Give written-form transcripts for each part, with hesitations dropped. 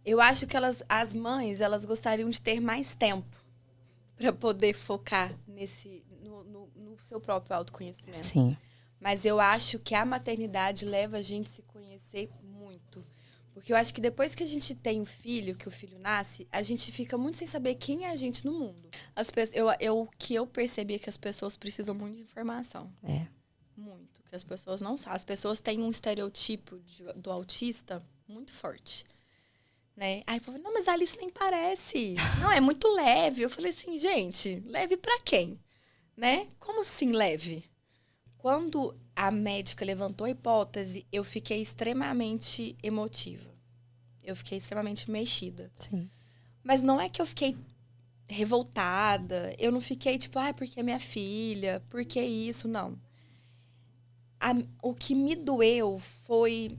Eu acho que as mães, elas gostariam de ter mais tempo para poder focar no seu próprio autoconhecimento. Sim. Mas eu acho que a maternidade leva a gente a se conhecer muito. Porque eu acho que depois que a gente tem o filho, que o filho nasce, a gente fica muito sem saber quem é a gente no mundo. O que eu percebi é que as pessoas precisam muito de informação. É. Muito. Que as pessoas não sabem. As pessoas têm um estereotipo do autista muito forte. Né? Aí o povo, não, mas a Alice nem parece. Não, é muito leve. Eu falei assim, gente, leve pra quem? Né? Como assim leve? Quando a médica levantou a hipótese, eu fiquei extremamente emotiva. Eu fiquei extremamente mexida. Sim. Mas não é que eu fiquei revoltada. Eu não fiquei tipo, porque é minha filha, por que isso? Não. O que me doeu foi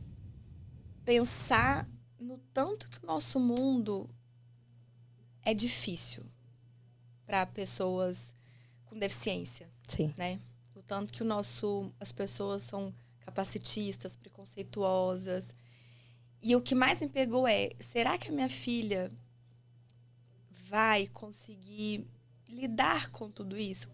pensar no tanto que o nosso mundo é difícil para pessoas com deficiência. Sim. Né? O tanto que as pessoas são capacitistas, preconceituosas. E o que mais me pegou é, será que a minha filha vai conseguir lidar com tudo isso?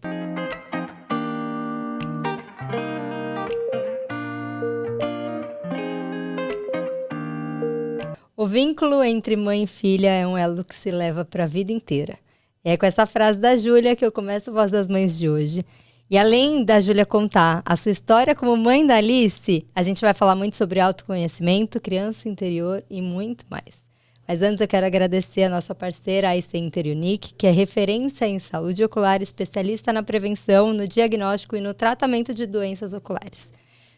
O vínculo entre mãe e filha é um elo que se leva para a vida inteira. E é com essa frase da Júlia que eu começo a Voz das Mães de hoje. E além da Júlia contar a sua história como mãe da Alice, a gente vai falar muito sobre autoconhecimento, criança interior e muito mais. Mas antes eu quero agradecer a nossa parceira, a Eye Center Unique, que é referência em saúde ocular, especialista na prevenção, no diagnóstico e no tratamento de doenças oculares.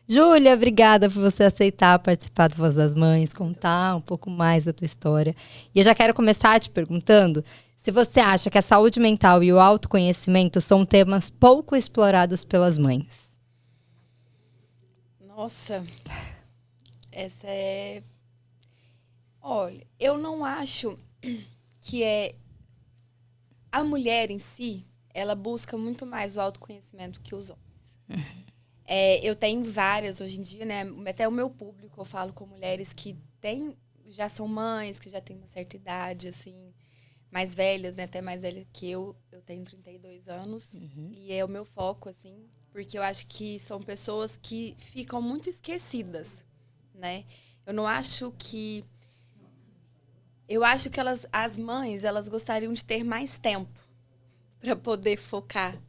Júlia, obrigada por você aceitar participar do Voz das Mães, contar um pouco mais da tua história. E eu já quero começar te perguntando se você acha que a saúde mental e o autoconhecimento são temas pouco explorados pelas mães. Nossa, essa é... Olha, eu não acho que é... A mulher em si, ela busca muito mais o autoconhecimento que os homens. Eu tenho várias hoje em dia, né? Até o meu público, eu falo com mulheres que já são mães, que já têm uma certa idade, assim, mais velhas, né? Até mais velha que eu. Eu tenho 32 anos. E é o meu foco, assim, porque eu acho que são pessoas que ficam muito esquecidas, né? Eu não acho que... Eu acho que as mães, elas gostariam de ter mais tempo para poder focar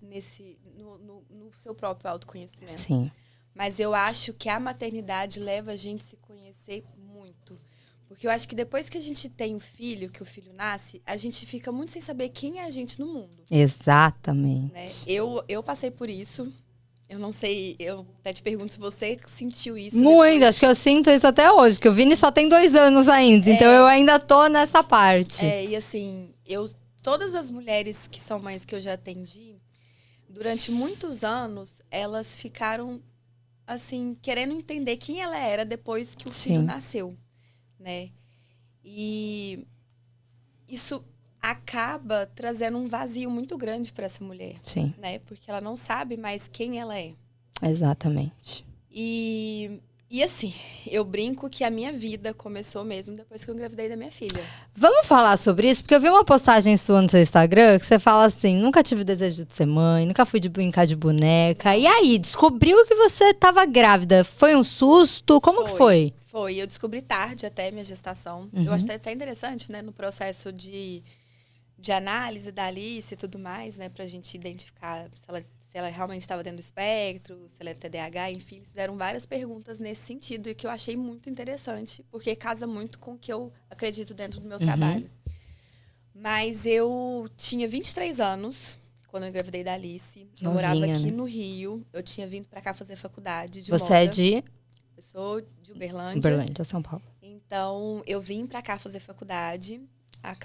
no seu próprio autoconhecimento. Sim. Mas eu acho que a maternidade leva a gente a se conhecer muito. Porque eu acho que depois que a gente tem o filho, que o filho nasce, a gente fica muito sem saber quem é a gente no mundo. Exatamente. Né? Eu passei por isso. Eu não sei, eu até te pergunto se você sentiu isso. Muito, depois. acho que eu sinto isso até hoje, que o Vini só tem 2 anos ainda, então eu ainda tô nessa parte. E assim, todas as mulheres que são mães que eu já atendi, durante muitos anos, elas ficaram, assim, querendo entender quem ela era depois que o filho nasceu, né? E isso acaba trazendo um vazio muito grande para essa mulher, Sim. né? Porque ela não sabe mais quem ela é. Exatamente. E assim, eu brinco que a minha vida começou mesmo depois que eu engravidei da minha filha. Vamos falar sobre isso? Porque eu vi uma postagem sua no seu Instagram que você fala assim, nunca tive o desejo de ser mãe, nunca fui de brincar de boneca. E aí, descobriu que você estava grávida. Foi um susto? Como que foi? Foi. Eu descobri tarde até minha gestação. Eu acho até interessante, né? No processo de análise da Alice e tudo mais, né? Pra gente identificar se ela realmente estava dentro do espectro, se ela era TDAH, enfim. Eles fizeram várias perguntas nesse sentido e que eu achei muito interessante, porque casa muito com o que eu acredito dentro do meu trabalho. Mas eu tinha 23 anos quando eu engravidei da Alice. Eu morava aqui no Rio. Eu tinha vindo pra cá fazer faculdade de moda. Você é de? Eu sou de Uberlândia. Uberlândia, São Paulo. Então, eu vim pra cá fazer faculdade.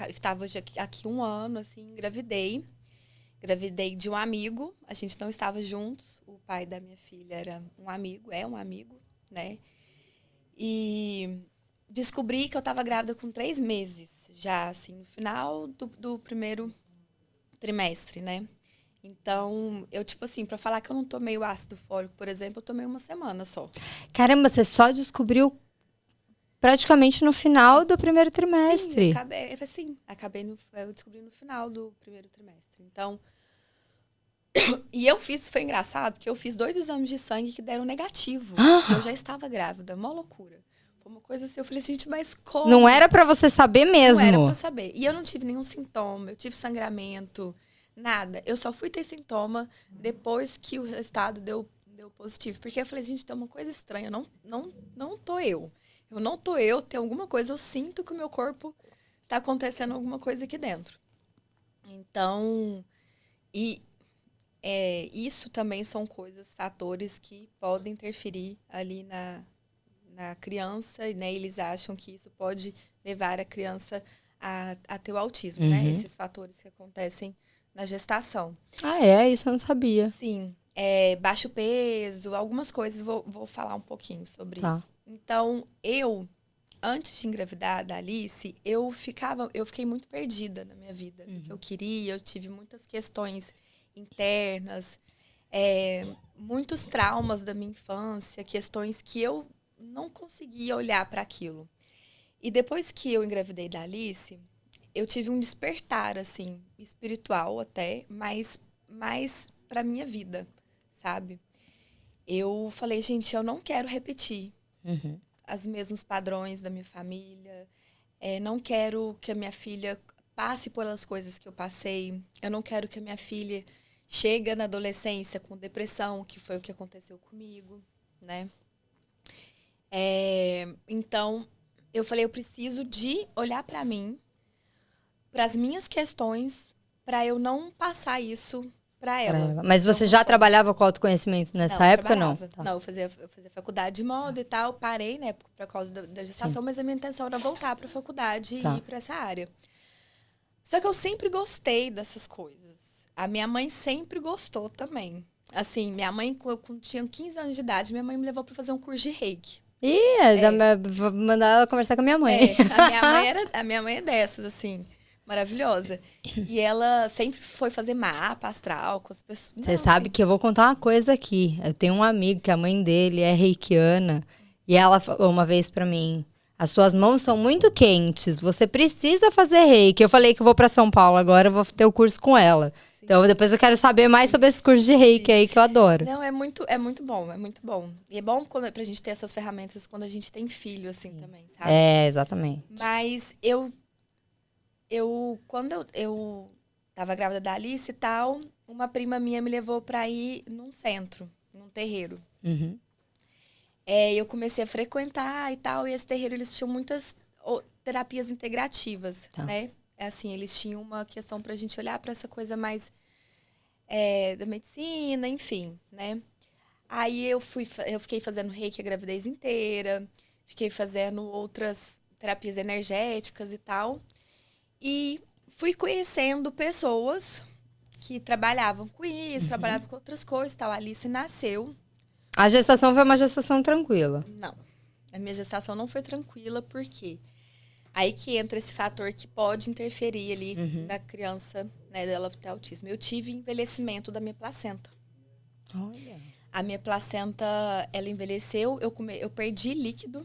Estava aqui 1 ano, assim, engravidei. Engravidei de um amigo. A gente não estava juntos. O pai da minha filha era um amigo, né? E descobri que eu estava grávida com 3 meses. Já, assim, no final do primeiro trimestre, né? Então, eu, tipo assim, pra falar que eu não tomei o ácido fólico, por exemplo, eu tomei 1 semana só. Caramba, você só descobriu praticamente no final do primeiro trimestre. Eu descobri no final do primeiro trimestre. Então, foi engraçado, porque eu fiz 2 exames de sangue que deram negativo. E eu já estava grávida, mó loucura. Foi uma coisa assim, eu falei, gente, mas como? Não era pra você saber mesmo. Não era pra eu saber. E eu não tive nenhum sintoma, eu tive sangramento, nada. Eu só fui ter sintoma depois que o resultado deu positivo. Porque eu falei, gente, tem uma coisa estranha, não tô eu. Eu não tô eu, tem alguma coisa, eu sinto que o meu corpo tá acontecendo alguma coisa aqui dentro. Então, isso também são fatores que podem interferir ali na criança, né? Eles acham que isso pode levar a criança a ter o autismo, né? Esses fatores que acontecem na gestação. Ah, é? Isso eu não sabia. Sim. Baixo peso, algumas coisas, vou falar um pouquinho sobre isso. Então, antes de engravidar da Alice, eu fiquei muito perdida na minha vida. No que eu queria, eu tive muitas questões internas, muitos traumas da minha infância, questões que eu não conseguia olhar para aquilo. E depois que eu engravidei da Alice, eu tive um despertar, assim, espiritual até, mas mais para minha vida, sabe? Eu falei, gente, eu não quero repetir os mesmos padrões da minha família. Não quero que a minha filha passe pelas coisas que eu passei. Eu não quero que a minha filha chegue na adolescência com depressão, que foi o que aconteceu comigo, né? Então, eu falei, eu preciso de olhar para mim, para as minhas questões, para eu não passar isso para ela. Mas você já trabalhava com autoconhecimento nessa época, não? Tá. Não, eu fazia faculdade de moda e tal. Parei, né, por causa da gestação, mas a minha intenção era voltar para a faculdade e ir para essa área. Só que eu sempre gostei dessas coisas. A minha mãe sempre gostou também. Assim, minha mãe, quando eu tinha 15 anos de idade, minha mãe me levou para fazer um curso de reiki. Vou mandar ela conversar com a minha mãe. A minha mãe é dessas, assim, maravilhosa. E ela sempre foi fazer mapa astral com as pessoas. Você sabe que eu vou contar uma coisa aqui. Eu tenho um amigo que a mãe dele é reikiana. E ela falou uma vez pra mim, as suas mãos são muito quentes, você precisa fazer reiki. Eu falei que eu vou pra São Paulo agora, eu vou ter o curso com ela. Sim. Então depois eu quero saber mais sobre esse curso de reiki aí que eu adoro. Não, é muito bom, é muito bom. E é bom pra gente ter essas ferramentas quando a gente tem filho, assim, também, sabe? Exatamente. Mas quando eu tava grávida da Alice e tal, uma prima minha me levou pra ir num centro, num terreiro. Eu comecei a frequentar e tal, e esse terreiro, eles tinham muitas terapias integrativas, né? Assim, eles tinham uma questão pra gente olhar pra essa coisa mais da medicina, enfim, né? Aí eu fiquei fazendo reiki a gravidez inteira, fiquei fazendo outras terapias energéticas e tal. E fui conhecendo pessoas que trabalhavam com isso, trabalhavam com outras coisas e tal. A Alice nasceu. A gestação foi uma gestação tranquila? Não. A minha gestação não foi tranquila, porque aí que entra esse fator que pode interferir ali na criança, né, dela ter autismo. Eu tive envelhecimento da minha placenta. Olha. A minha placenta, ela envelheceu, eu perdi líquido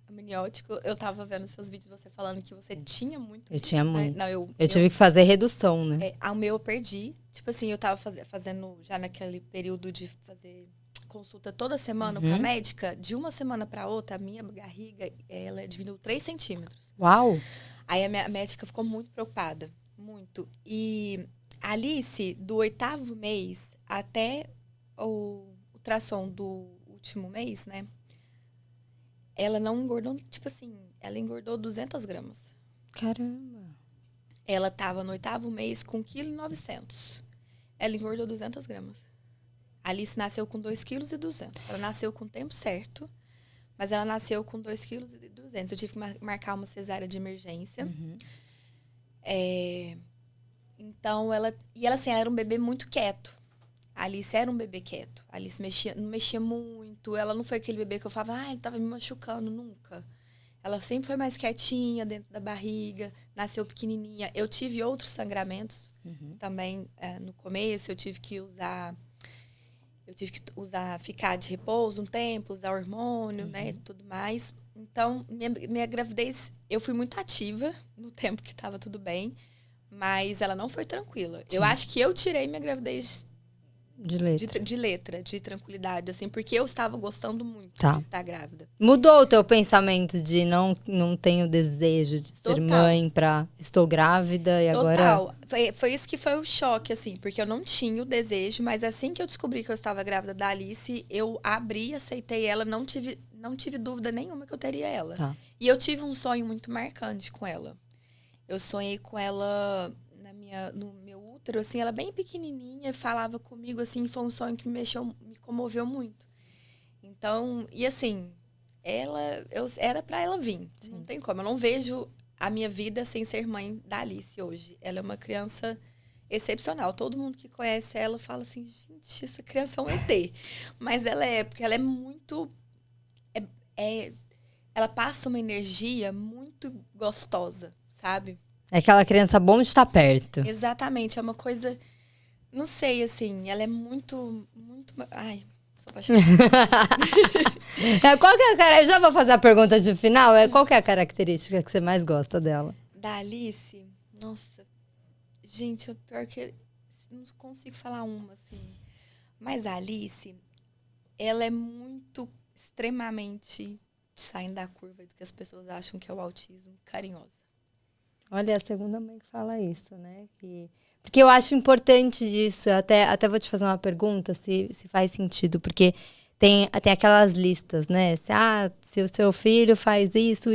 amniótico. Eu tava vendo seus vídeos, você falando que você tinha muito. Eu tinha muito. Não, eu tive que fazer redução, né? O meu eu perdi. Tipo assim, eu tava fazendo já naquele período de fazer consulta toda semana com a médica. De uma semana pra outra, a minha barriga, ela diminuiu 3 centímetros. Uau! Aí a minha médica ficou muito preocupada. Muito. E a Alice, do 8º mês até o ultrassom do último mês, né? Ela não engordou, tipo assim, ela engordou 200 gramas. Caramba! Ela tava no 8º mês com 1,9 kg. Ela engordou 200 gramas. A Alice nasceu com 2,2 kg. Ela nasceu com o tempo certo, mas ela nasceu com 2,2 kg. Eu tive que marcar uma cesárea de emergência. Então, ela assim, ela era um bebê muito quieto. A Alice era um bebê quieto. A Alice não mexia muito. Ela não foi aquele bebê que eu falava, ele tava me machucando, nunca. Ela sempre foi mais quietinha dentro da barriga, nasceu pequenininha. Eu tive outros sangramentos também no começo. Eu tive que ficar de repouso um tempo, usar hormônio, né, tudo mais. Então, minha gravidez, eu fui muito ativa no tempo que estava tudo bem, mas ela não foi tranquila. Eu acho que eu tirei minha gravidez de letra, de tranquilidade, assim, porque eu estava gostando muito de estar grávida. Mudou o teu pensamento de não tenho desejo de ser mãe pra estou grávida e Total. agora... Foi isso que foi o choque, assim, porque eu não tinha o desejo, mas assim que eu descobri que eu estava grávida da Alice, eu abri, aceitei ela, não tive dúvida nenhuma que eu teria ela. Tá. E eu tive um sonho muito marcante com ela. Eu sonhei com ela no meu útero, assim, ela bem pequenininha, falava comigo, assim, foi um sonho que me comoveu muito. Então, e assim, era pra ela vir, não tem como. Eu não vejo a minha vida sem ser mãe da Alice hoje. Ela é uma criança excepcional. Todo mundo que conhece ela fala assim, gente, essa criança é um ET. Mas porque ela é muito... ela passa uma energia muito gostosa, sabe? É aquela criança bom de estar perto. Exatamente, é uma coisa... Não sei, assim, ela é muito... Ai, sou apaixonada. Qual que é a cara? Eu já vou fazer a pergunta de final. Qual que é a característica que você mais gosta dela? Da Alice? Nossa, gente, pior que não consigo falar uma, assim. Mas a Alice, ela é muito, extremamente saindo da curva do que as pessoas acham que é o autismo, carinhosa. Olha, é a segunda mãe que fala isso, né? Porque eu acho importante isso. Até vou te fazer uma pergunta, se faz sentido. Porque tem aquelas listas, né? Se o seu filho faz isso,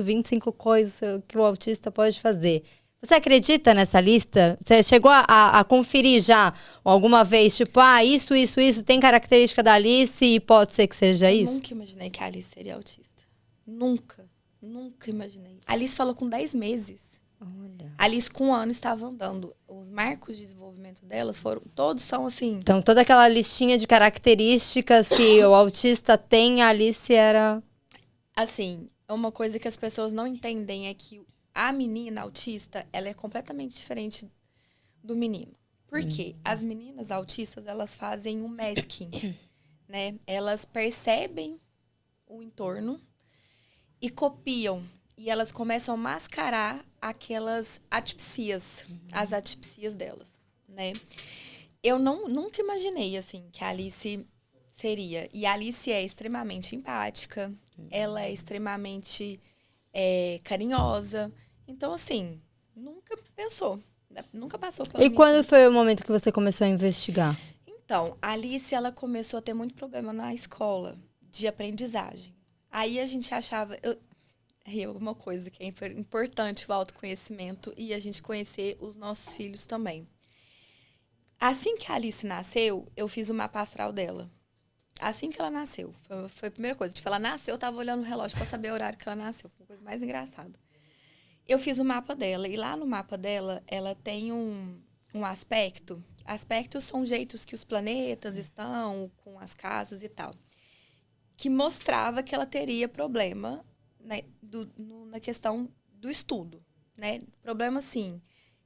25 coisas que o autista pode fazer. Você acredita nessa lista? Você chegou a conferir já alguma vez? Tipo, isso tem característica da Alice e pode ser que seja isso? Eu nunca imaginei que a Alice seria autista. Nunca imaginei. A Alice falou com 10 meses. Olha. A Alice, com 1 ano, estava andando. Os marcos de desenvolvimento delas todos são assim... Então, toda aquela listinha de características que o autista tem, a Alice era... Assim, uma coisa que as pessoas não entendem é que a menina autista, ela é completamente diferente do menino. Por quê? As meninas autistas, elas fazem um masking, né? Elas percebem o entorno e copiam. E elas começam a mascarar aquelas atipsias, as atipsias delas, né? Eu nunca imaginei, assim, que a Alice seria. E a Alice é extremamente empática, ela é extremamente carinhosa. Então, assim, nunca passou pela E quando foi o momento que você começou a investigar? Então, a Alice, ela começou a ter muito problema na escola de aprendizagem. Aí a gente achava... uma coisa que é importante, o autoconhecimento e a gente conhecer os nossos filhos também. Assim que a Alice nasceu, eu fiz o mapa astral dela. Assim que ela nasceu. Foi a primeira coisa. Tipo, ela nasceu, eu tava olhando o relógio para saber o horário que ela nasceu. Foi a coisa mais engraçada. Eu fiz o mapa dela. E lá no mapa dela, ela tem um aspecto. Aspectos são jeitos que os planetas estão, com as casas e tal. Que mostrava que ela teria problema, né, na questão do estudo, né? Problema, assim,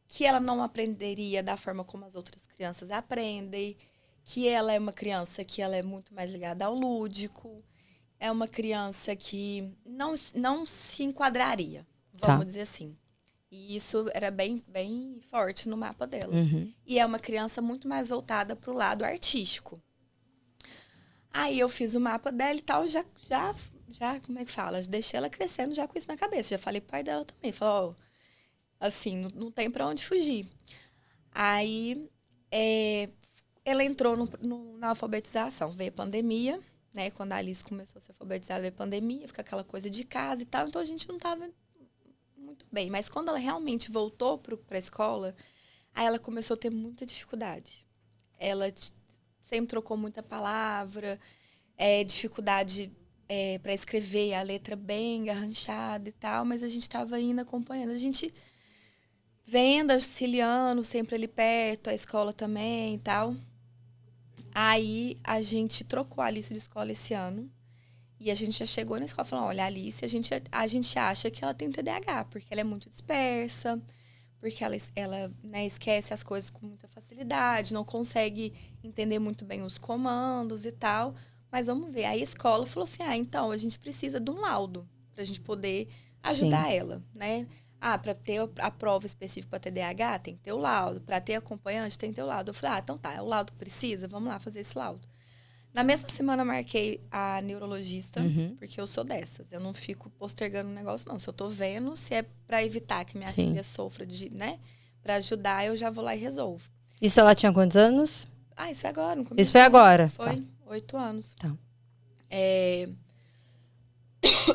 que ela não aprenderia da forma como as outras crianças aprendem, que ela é uma criança que ela é muito mais ligada ao lúdico, é uma criança que não se enquadraria, vamos dizer assim. E isso era bem, bem forte no mapa dela. E é uma criança muito mais voltada para o lado artístico. Aí eu fiz o mapa dela e tal, já, como é que fala? Deixei ela crescendo já com isso na cabeça. Já falei pro pai dela também. Falou, assim, não tem pra onde fugir. Aí, ela entrou na alfabetização. Veio a pandemia, né? Quando a Alice começou a ser alfabetizada, veio a pandemia, fica aquela coisa de casa e tal. Então, a gente não tava muito bem. Mas quando ela realmente voltou pra escola, aí ela começou a ter muita dificuldade. Ela sempre trocou muita palavra, dificuldade para escrever, a letra bem garranchada e tal, mas a gente estava indo acompanhando. A gente vendo, auxiliando, sempre ali perto, a escola também e tal. Aí a gente trocou a Alice de escola esse ano. E a gente já chegou na escola e falou, olha, a Alice, a gente acha que ela tem TDAH, porque ela é muito dispersa, porque ela né, esquece as coisas com muita facilidade, não consegue entender muito bem os comandos e tal. mas vamos ver. Aí a escola falou assim, então, a gente precisa de um laudo pra gente poder ajudar ela, né? Para ter a prova específica para TDAH, tem que ter o laudo. Para ter acompanhante, tem que ter o laudo. Eu falei, então tá, é o laudo que precisa, vamos lá fazer esse laudo. Na mesma semana, eu marquei a neurologista, porque eu sou dessas. Eu não fico postergando o negócio, não. Se eu tô vendo, se é para evitar que minha filha sofra, né? Para ajudar, eu já vou lá e resolvo. Isso ela tinha quantos anos? Isso foi agora. No começo Isso foi agora? Foi, 8 anos.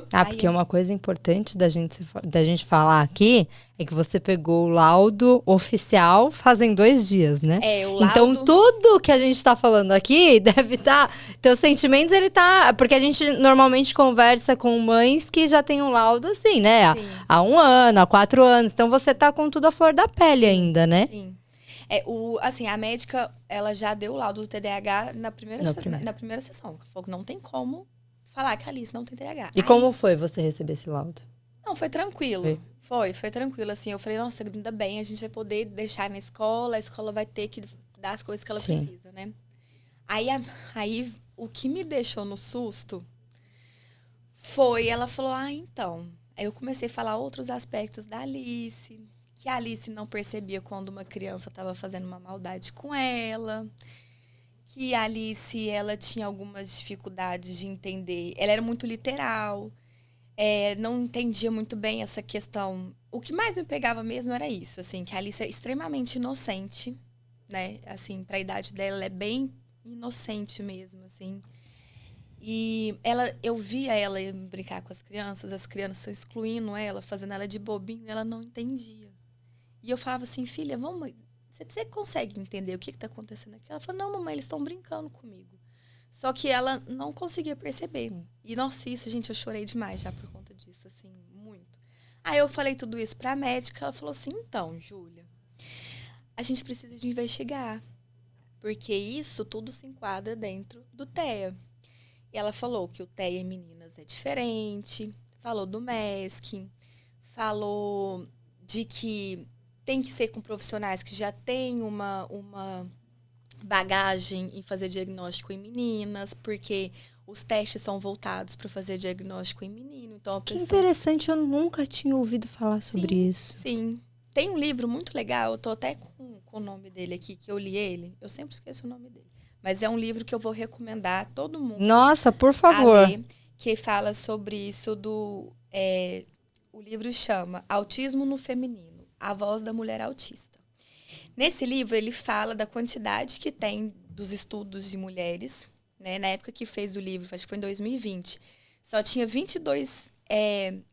Tá. Porque uma coisa importante da gente falar aqui é que você pegou o laudo oficial fazem 2 dias, né? O laudo... Então, tudo que a gente tá falando aqui deve estar... Teus sentimentos, ele tá... Porque a gente normalmente conversa com mães que já tem um laudo assim, né? Há 1 ano, há 4 anos. Então, você tá com tudo à flor da pele ainda, né? Sim. Assim, a médica, ela já deu o laudo do TDAH na primeira sessão. Ela falou que não tem como falar que a Alice não tem TDAH. E como foi você receber esse laudo? Não, foi tranquilo. Foi tranquilo, assim. Eu falei, nossa, ainda bem, a gente vai poder deixar na escola, a escola vai ter que dar as coisas que ela precisa, né? Aí, o que me deixou no susto foi, ela falou, então. Aí eu comecei a falar outros aspectos da Alice, que a Alice não percebia quando uma criança estava fazendo uma maldade com ela, que a Alice, ela tinha algumas dificuldades de entender. Ela era muito literal, não entendia muito bem essa questão. O que mais me pegava mesmo era isso, assim, que a Alice é extremamente inocente, né? Assim, para a idade dela, ela é bem inocente mesmo, assim. E eu via ela brincar com as crianças excluindo ela, fazendo ela de bobinho, e ela não entendia. E eu falava assim, filha, você consegue entender o que está acontecendo aqui? Ela falou, não, mamãe, eles estão brincando comigo. Só que ela não conseguia perceber. E, nossa, gente, eu chorei demais já por conta disso, assim, muito. Aí eu falei tudo isso para a médica, ela falou assim, então, Júlia, a gente precisa de investigar, porque isso tudo se enquadra dentro do TEA. E ela falou que o TEA em meninas é diferente, falou do MESC, falou de que tem que ser com profissionais que já têm uma bagagem em fazer diagnóstico em meninas, porque os testes são voltados para fazer diagnóstico em menino. Então, que interessante, eu nunca tinha ouvido falar sobre isso. Sim. Tem um livro muito legal, eu tô até com o nome dele aqui, que eu li ele. Eu sempre esqueço o nome dele. Mas é um livro que eu vou recomendar a todo mundo. Nossa, por favor. A ler, que fala sobre isso o livro chama Autismo no Feminino. A Voz da Mulher Autista. Nesse livro, ele fala da quantidade que tem dos estudos de mulheres. Né? Na época que fez o livro, acho que foi em 2020, só tinha 22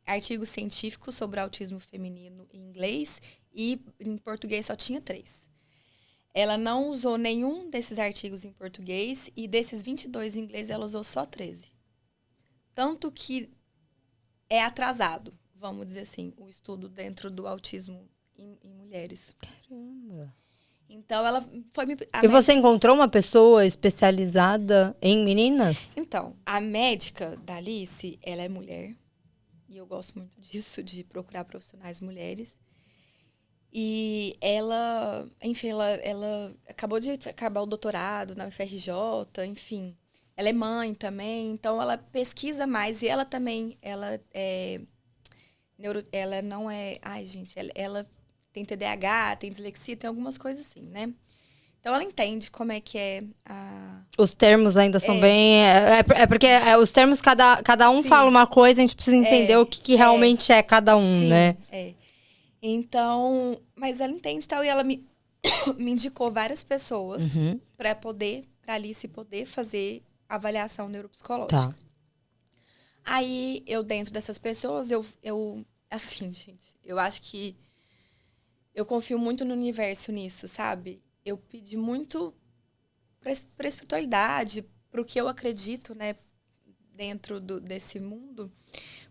artigos científicos sobre autismo feminino em inglês e em português só tinha 3. Ela não usou nenhum desses artigos em português e desses 22 em inglês ela usou só 13. Tanto que é atrasado, vamos dizer assim, o estudo dentro do autismo em mulheres. Caramba. Então, ela foi... você encontrou uma pessoa especializada em meninas? Então, a médica da Alice, ela é mulher. E eu gosto muito disso, de procurar profissionais mulheres. E ela, enfim, ela acabou de acabar o doutorado na UFRJ, enfim. Ela é mãe também, então ela pesquisa mais. E ela também, ela não é... Ai, gente, ela tem TDAH, tem dislexia, tem algumas coisas assim, né? Então, ela entende como é que é a... Os termos ainda são bem... porque os termos, cada um fala uma coisa, a gente precisa entender o que realmente é cada um, né? Então, mas ela entende e tal, e ela me indicou várias pessoas para Alice poder fazer avaliação neuropsicológica. Tá. Aí, dentro dessas pessoas, assim, gente, eu acho que eu confio muito no universo nisso, sabe? Eu pedi muito para a espiritualidade, para o que eu acredito, né, dentro desse mundo,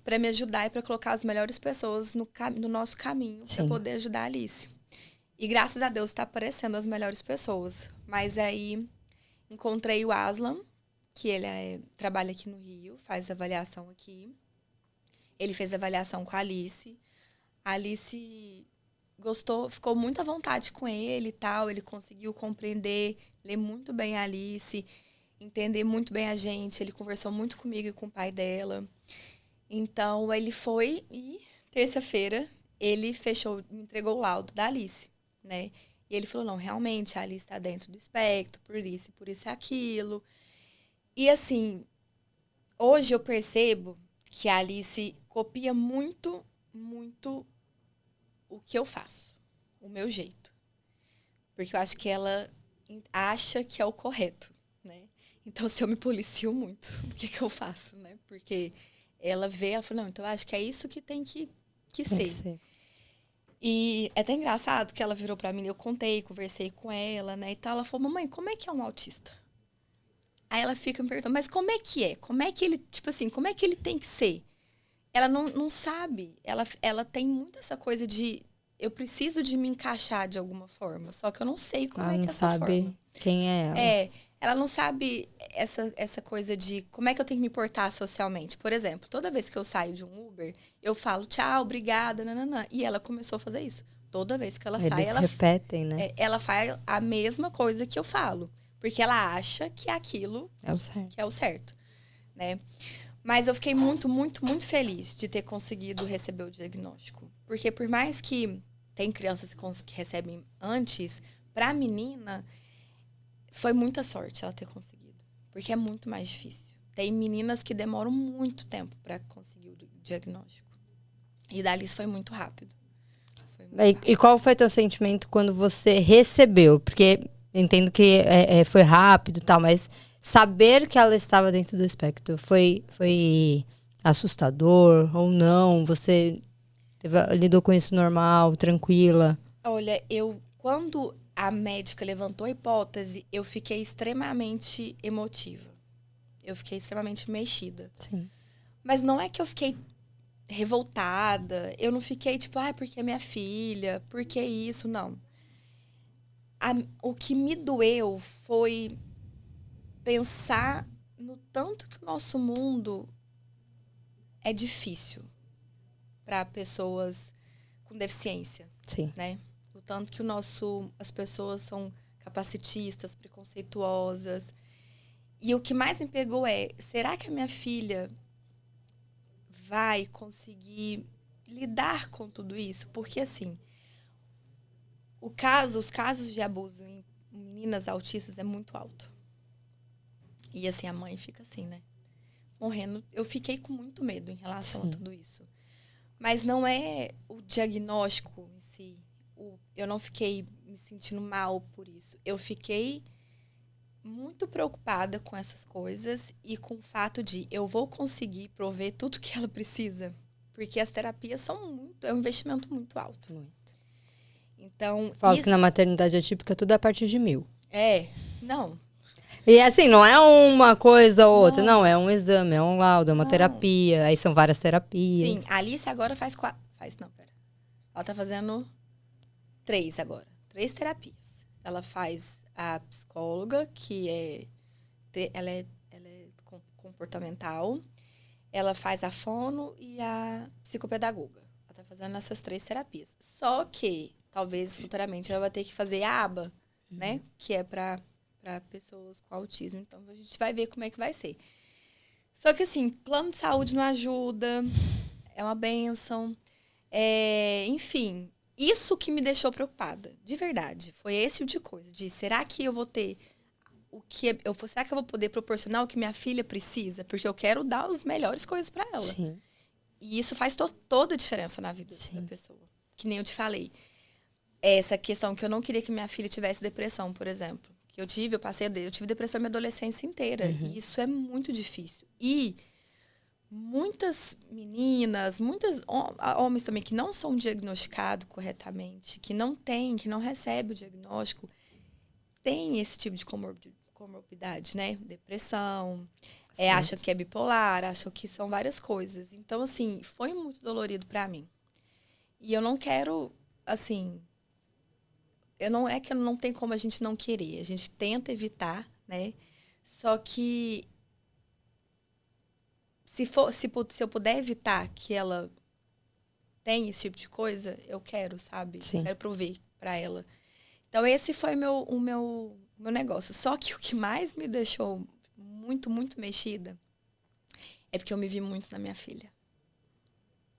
para me ajudar e para colocar as melhores pessoas no nosso caminho para poder ajudar a Alice. E graças a Deus está aparecendo as melhores pessoas. Mas aí encontrei o Aslan, que ele trabalha aqui no Rio, faz avaliação aqui. Ele fez avaliação com a Alice. A Alice gostou, ficou muito à vontade com ele e tal. Ele conseguiu compreender, ler muito bem a Alice. entender muito bem a gente. Ele conversou muito comigo e com o pai dela. Então, ele foi e, terça-feira, ele me entregou o laudo da Alice, né? E ele falou, não, realmente, a Alice está dentro do espectro, por isso e aquilo. E, assim, hoje eu percebo que a Alice copia muito, muito o que eu faço, o meu jeito. Porque eu acho que ela acha que é o correto, né? Então, se eu me policio muito, o que eu faço, né? Porque ela fala, não, então eu acho que é isso que tem que ser. E é até engraçado que ela virou pra mim, eu conversei com ela, né, e tal. Ela falou, mamãe, como é que é um autista? Aí ela fica me perguntando, mas como é que é? Como é que ele, tipo assim, como é que ele tem que ser? Ela não sabe. Ela tem muito essa coisa de, eu preciso de me encaixar de alguma forma, só que eu não sei como é que é essa forma. Ela não sabe quem é ela. Ela não sabe essa coisa de como é que eu tenho que me portar socialmente. Por exemplo, toda vez que eu saio de um Uber, eu falo tchau, obrigada, nananã. E ela começou a fazer isso. Toda vez que ela sai, Eles repetem, né? Ela faz a mesma coisa que eu falo. Porque ela acha que aquilo que é o certo, né? Mas eu fiquei muito, muito, muito feliz de ter conseguido receber o diagnóstico. Porque por mais que tem crianças que recebem antes, pra menina, foi muita sorte ela ter conseguido. Porque é muito mais difícil. Tem meninas que demoram muito tempo para conseguir o diagnóstico. E da Alice foi muito rápido. E qual foi teu sentimento quando você recebeu? Porque entendo que foi rápido e tal, mas saber que ela estava dentro do espectro foi assustador ou não? Você lidou com isso normal, tranquila? Olha, quando a médica levantou a hipótese, eu fiquei extremamente emotiva. Eu fiquei extremamente mexida. Sim. Mas não é que eu fiquei revoltada. Eu não fiquei tipo, porque é minha filha, por que isso? Não. O que me doeu foi pensar no tanto que o nosso mundo é difícil para pessoas com deficiência. Sim. Né? O tanto que as pessoas são capacitistas, preconceituosas. E o que mais me pegou será que a minha filha vai conseguir lidar com tudo isso? Porque, assim, os casos de abuso em meninas autistas é muito alto. E, assim, a mãe fica assim, né? Morrendo. Eu fiquei com muito medo em relação a tudo isso. Mas não é o diagnóstico em si. Eu não fiquei me sentindo mal por isso. Eu fiquei muito preocupada com essas coisas e com o fato de eu vou conseguir prover tudo que ela precisa. Porque as terapias é um investimento muito alto. Muito. Então, falo que na maternidade atípica tudo é a partir de 1.000. Não. E assim, não é uma coisa ou outra, não, é um exame, é um laudo, é uma terapia, aí são várias terapias. Sim, a Alice agora faz 4. Ela tá fazendo 3 agora. 3 terapias. Ela faz a psicóloga, que ela é comportamental. Ela faz a fono e a psicopedagoga. Ela tá fazendo essas 3 terapias. Só que, talvez, futuramente, ela vai ter que fazer a aba, né? Que é para pessoas com autismo. Então, a gente vai ver como é que vai ser. Só que, assim, plano de saúde não ajuda. É uma bênção. Enfim, isso que me deixou preocupada, de verdade. Foi esse tipo de coisa. Será que eu vou ter será que eu vou poder proporcionar o que minha filha precisa? Porque eu quero dar as melhores coisas para ela. Sim. E isso faz toda a diferença na vida da pessoa. Que nem eu te falei. Essa questão que eu não queria que minha filha tivesse depressão, por exemplo. Que eu tive depressão minha adolescência inteira. E isso é muito difícil. E muitas meninas, homens também que não são diagnosticados corretamente, que não recebem o diagnóstico, tem esse tipo de comorbidade, né? Depressão, acham que é bipolar, acham que são várias coisas. Então, assim, foi muito dolorido pra mim. E eu não quero, assim... não é que não tem como a gente não querer. A gente tenta evitar, né? Só que... Se eu puder evitar que ela tenha esse tipo de coisa, eu quero, sabe? Sim. Eu quero prover pra ela. Então, esse foi o meu negócio. Só que o que mais me deixou muito, muito mexida, é porque eu me vi muito na minha filha.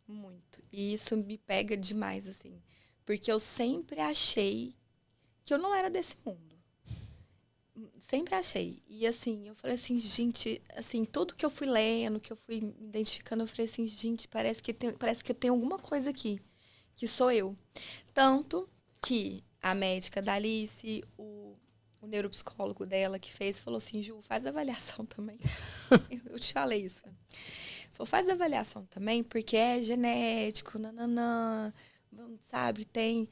Muito. E isso me pega demais, assim. Porque eu sempre achei que eu não era desse mundo. Sempre achei. E, assim, eu falei assim, gente, assim, tudo que eu fui lendo, que eu fui me identificando, eu falei assim, gente, parece que tem alguma coisa aqui, que sou eu. Tanto que a médica da Alice, o neuropsicólogo dela que fez, falou assim, Ju, faz avaliação também. Eu te falei isso. Falou, faz avaliação também, porque é genético, nananã, sabe, tem...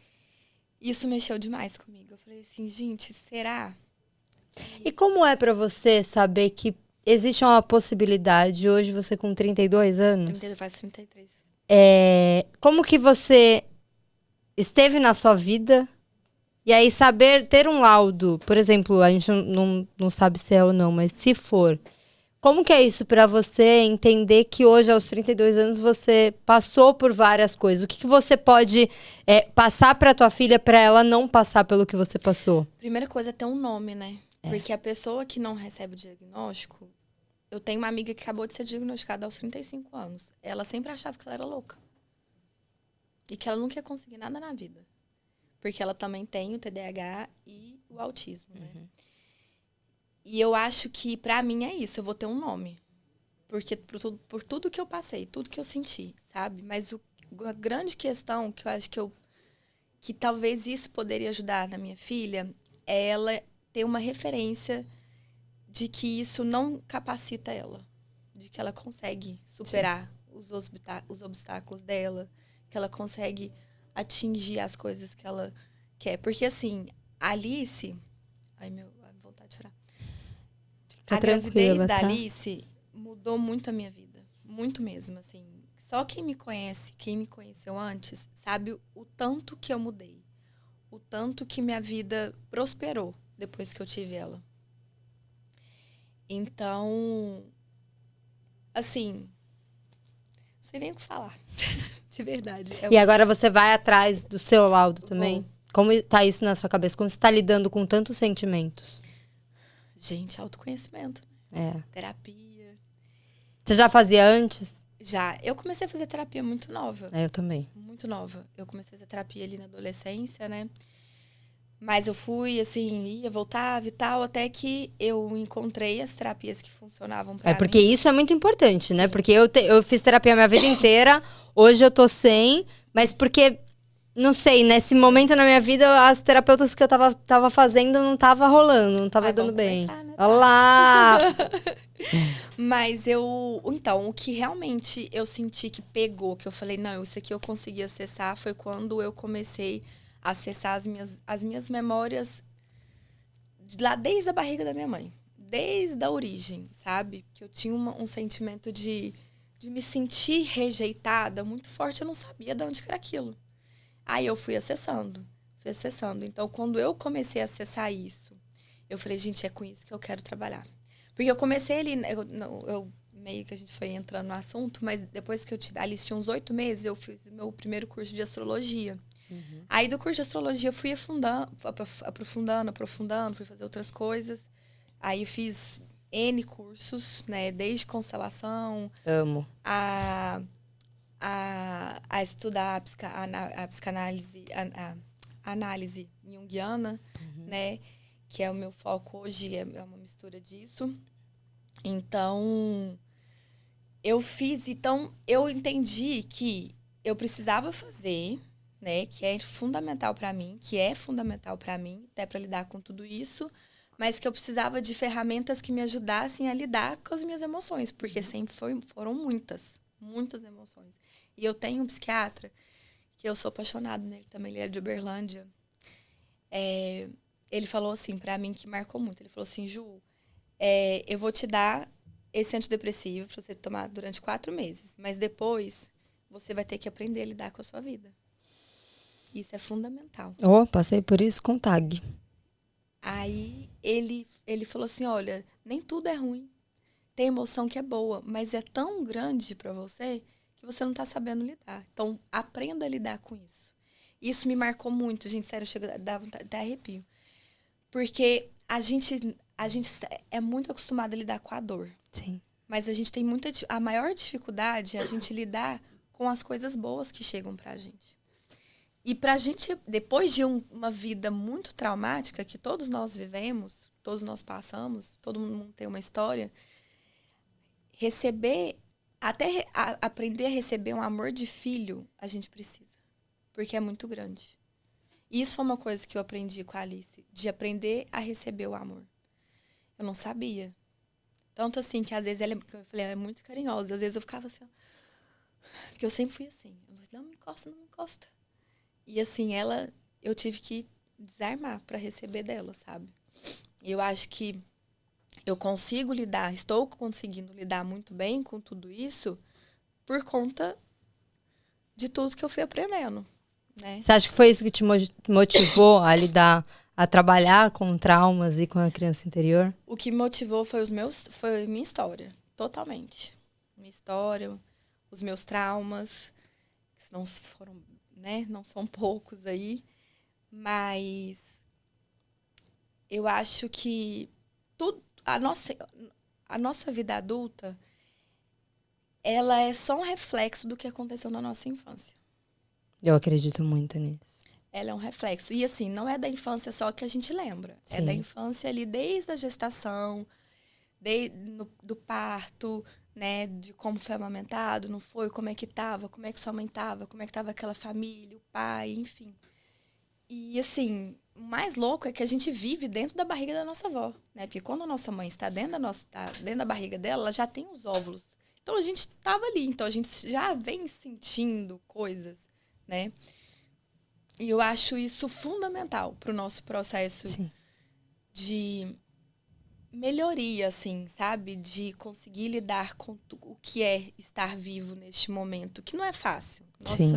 Isso mexeu demais comigo. Eu falei assim, gente, será? E como é pra você saber que existe uma possibilidade, hoje você com 32 anos? 32, faz 33. Como que você esteve na sua vida e aí saber ter um laudo, por exemplo, a gente não sabe se é ou não, mas se for, como que é isso pra você entender que hoje aos 32 anos você passou por várias coisas? O que você pode passar pra tua filha pra ela não passar pelo que você passou? Primeira coisa é ter um nome, né? Porque a pessoa que não recebe o diagnóstico... Eu tenho uma amiga que acabou de ser diagnosticada aos 35 anos. Ela sempre achava que ela era louca. E que ela nunca ia conseguir nada na vida. Porque ela também tem o TDAH e o autismo, né? E eu acho que, pra mim, é isso. Eu vou ter um nome. Porque por tudo que eu passei, tudo que eu senti, sabe? Mas a grande questão que eu acho que talvez isso poderia ajudar na minha filha é ela ter uma referência de que isso não capacita ela. De que ela consegue superar os obstáculos dela. Que ela consegue atingir as coisas que ela quer. Porque, assim, a Alice... Ai, vontade de chorar. Fica a gravidez da tá? Alice mudou muito a minha vida. Muito mesmo, assim. Só quem me conheceu antes, sabe o tanto que eu mudei. O tanto que minha vida prosperou depois que eu tive ela. Então, assim, não sei nem o que falar, de verdade. E agora você vai atrás do seu laudo também? Vou. Como tá isso na sua cabeça? Como você tá lidando com tantos sentimentos? Gente, autoconhecimento, terapia. Você já fazia antes? Já. Eu comecei a fazer terapia muito nova. Eu também. Muito nova. Eu comecei a fazer terapia ali na adolescência, né? Mas eu fui, assim, ia, voltava e tal, até que eu encontrei as terapias que funcionavam pra mim. Porque isso é muito importante, né? Porque eu fiz terapia a minha vida inteira, hoje eu tô sem, mas porque, não sei, nesse momento na minha vida, as terapeutas que eu tava fazendo não tava rolando, não tava dando bem. Né, Olá! Mas então, o que realmente eu senti que pegou, que eu falei, não, isso aqui eu consegui acessar, foi quando eu comecei a acessar as minhas memórias lá desde a barriga da minha mãe. Desde a origem, sabe? Que eu tinha um sentimento de me sentir rejeitada muito forte, eu não sabia de onde que era aquilo. Aí eu fui acessando. Então, quando eu comecei a acessar isso, eu falei, gente, é com isso que eu quero trabalhar. Porque eu comecei ali, eu meio que a gente foi entrando no assunto, mas depois que ali tinha uns 8 meses, eu fiz meu primeiro curso de astrologia. Aí do curso de astrologia eu fui aprofundando, fui fazer outras coisas. Aí eu fiz N cursos, né? Desde constelação. Amo. A estudar a psicanálise, a análise junguiana, né? Que é o meu foco hoje, é uma mistura disso. Então, eu entendi que eu precisava fazer, né, que é fundamental para mim, até para lidar com tudo isso, mas que eu precisava de ferramentas que me ajudassem a lidar com as minhas emoções, porque sempre foram muitas emoções. E eu tenho um psiquiatra, que eu sou apaixonada nele também, ele é de Uberlândia. Ele falou assim para mim, que marcou muito, ele falou assim, Ju, eu vou te dar esse antidepressivo para você tomar durante 4 meses, mas depois você vai ter que aprender a lidar com a sua vida. Isso é fundamental. Passei por isso com TAG. Aí ele falou assim, olha, nem tudo é ruim. Tem emoção que é boa, mas é tão grande para você que você não tá sabendo lidar. Então, aprenda a lidar com isso. Isso me marcou muito, gente, sério, chega a dar até arrepio. Porque a a gente é muito acostumado a lidar com a dor. Sim. Mas a gente tem a maior dificuldade é a gente lidar com as coisas boas que chegam pra gente. E pra gente, depois de uma vida muito traumática, que todos nós vivemos, todos nós passamos, todo mundo tem uma história, receber, aprender a receber um amor de filho, a gente precisa. Porque é muito grande. E isso foi uma coisa que eu aprendi com a Alice, de aprender a receber o amor. Eu não sabia. Tanto assim, que às vezes ela é muito carinhosa. Às vezes eu ficava assim, porque eu sempre fui assim. Eu falei, não me encosta, não me encosta. E assim, eu tive que desarmar para receber dela, sabe? E eu acho que estou conseguindo lidar muito bem com tudo isso por conta de tudo que eu fui aprendendo, né? Você acha que foi isso que te motivou a lidar, a trabalhar com traumas e com a criança interior? O que me motivou foi minha história, totalmente. Minha história, os meus traumas, que não foram, né, não são poucos aí, mas eu acho que a nossa vida adulta, ela é só um reflexo do que aconteceu na nossa infância. Eu acredito muito nisso. Ela é um reflexo. E assim, não é da infância só que a gente lembra. Sim. É da infância ali desde a gestação, do parto, né? De como foi amamentado, não foi, como é que tava, como é que sua mãe tava, como é que tava aquela família, o pai, enfim. E assim, o mais louco é que a gente vive dentro da barriga da nossa avó, né? Porque quando a nossa mãe está dentro da barriga dela, ela já tem os óvulos. Então a gente estava ali, então a gente já vem sentindo coisas, né? E eu acho isso fundamental para o nosso processo Sim. de melhoria, assim, sabe? De conseguir lidar com o que é estar vivo neste momento, que não é fácil.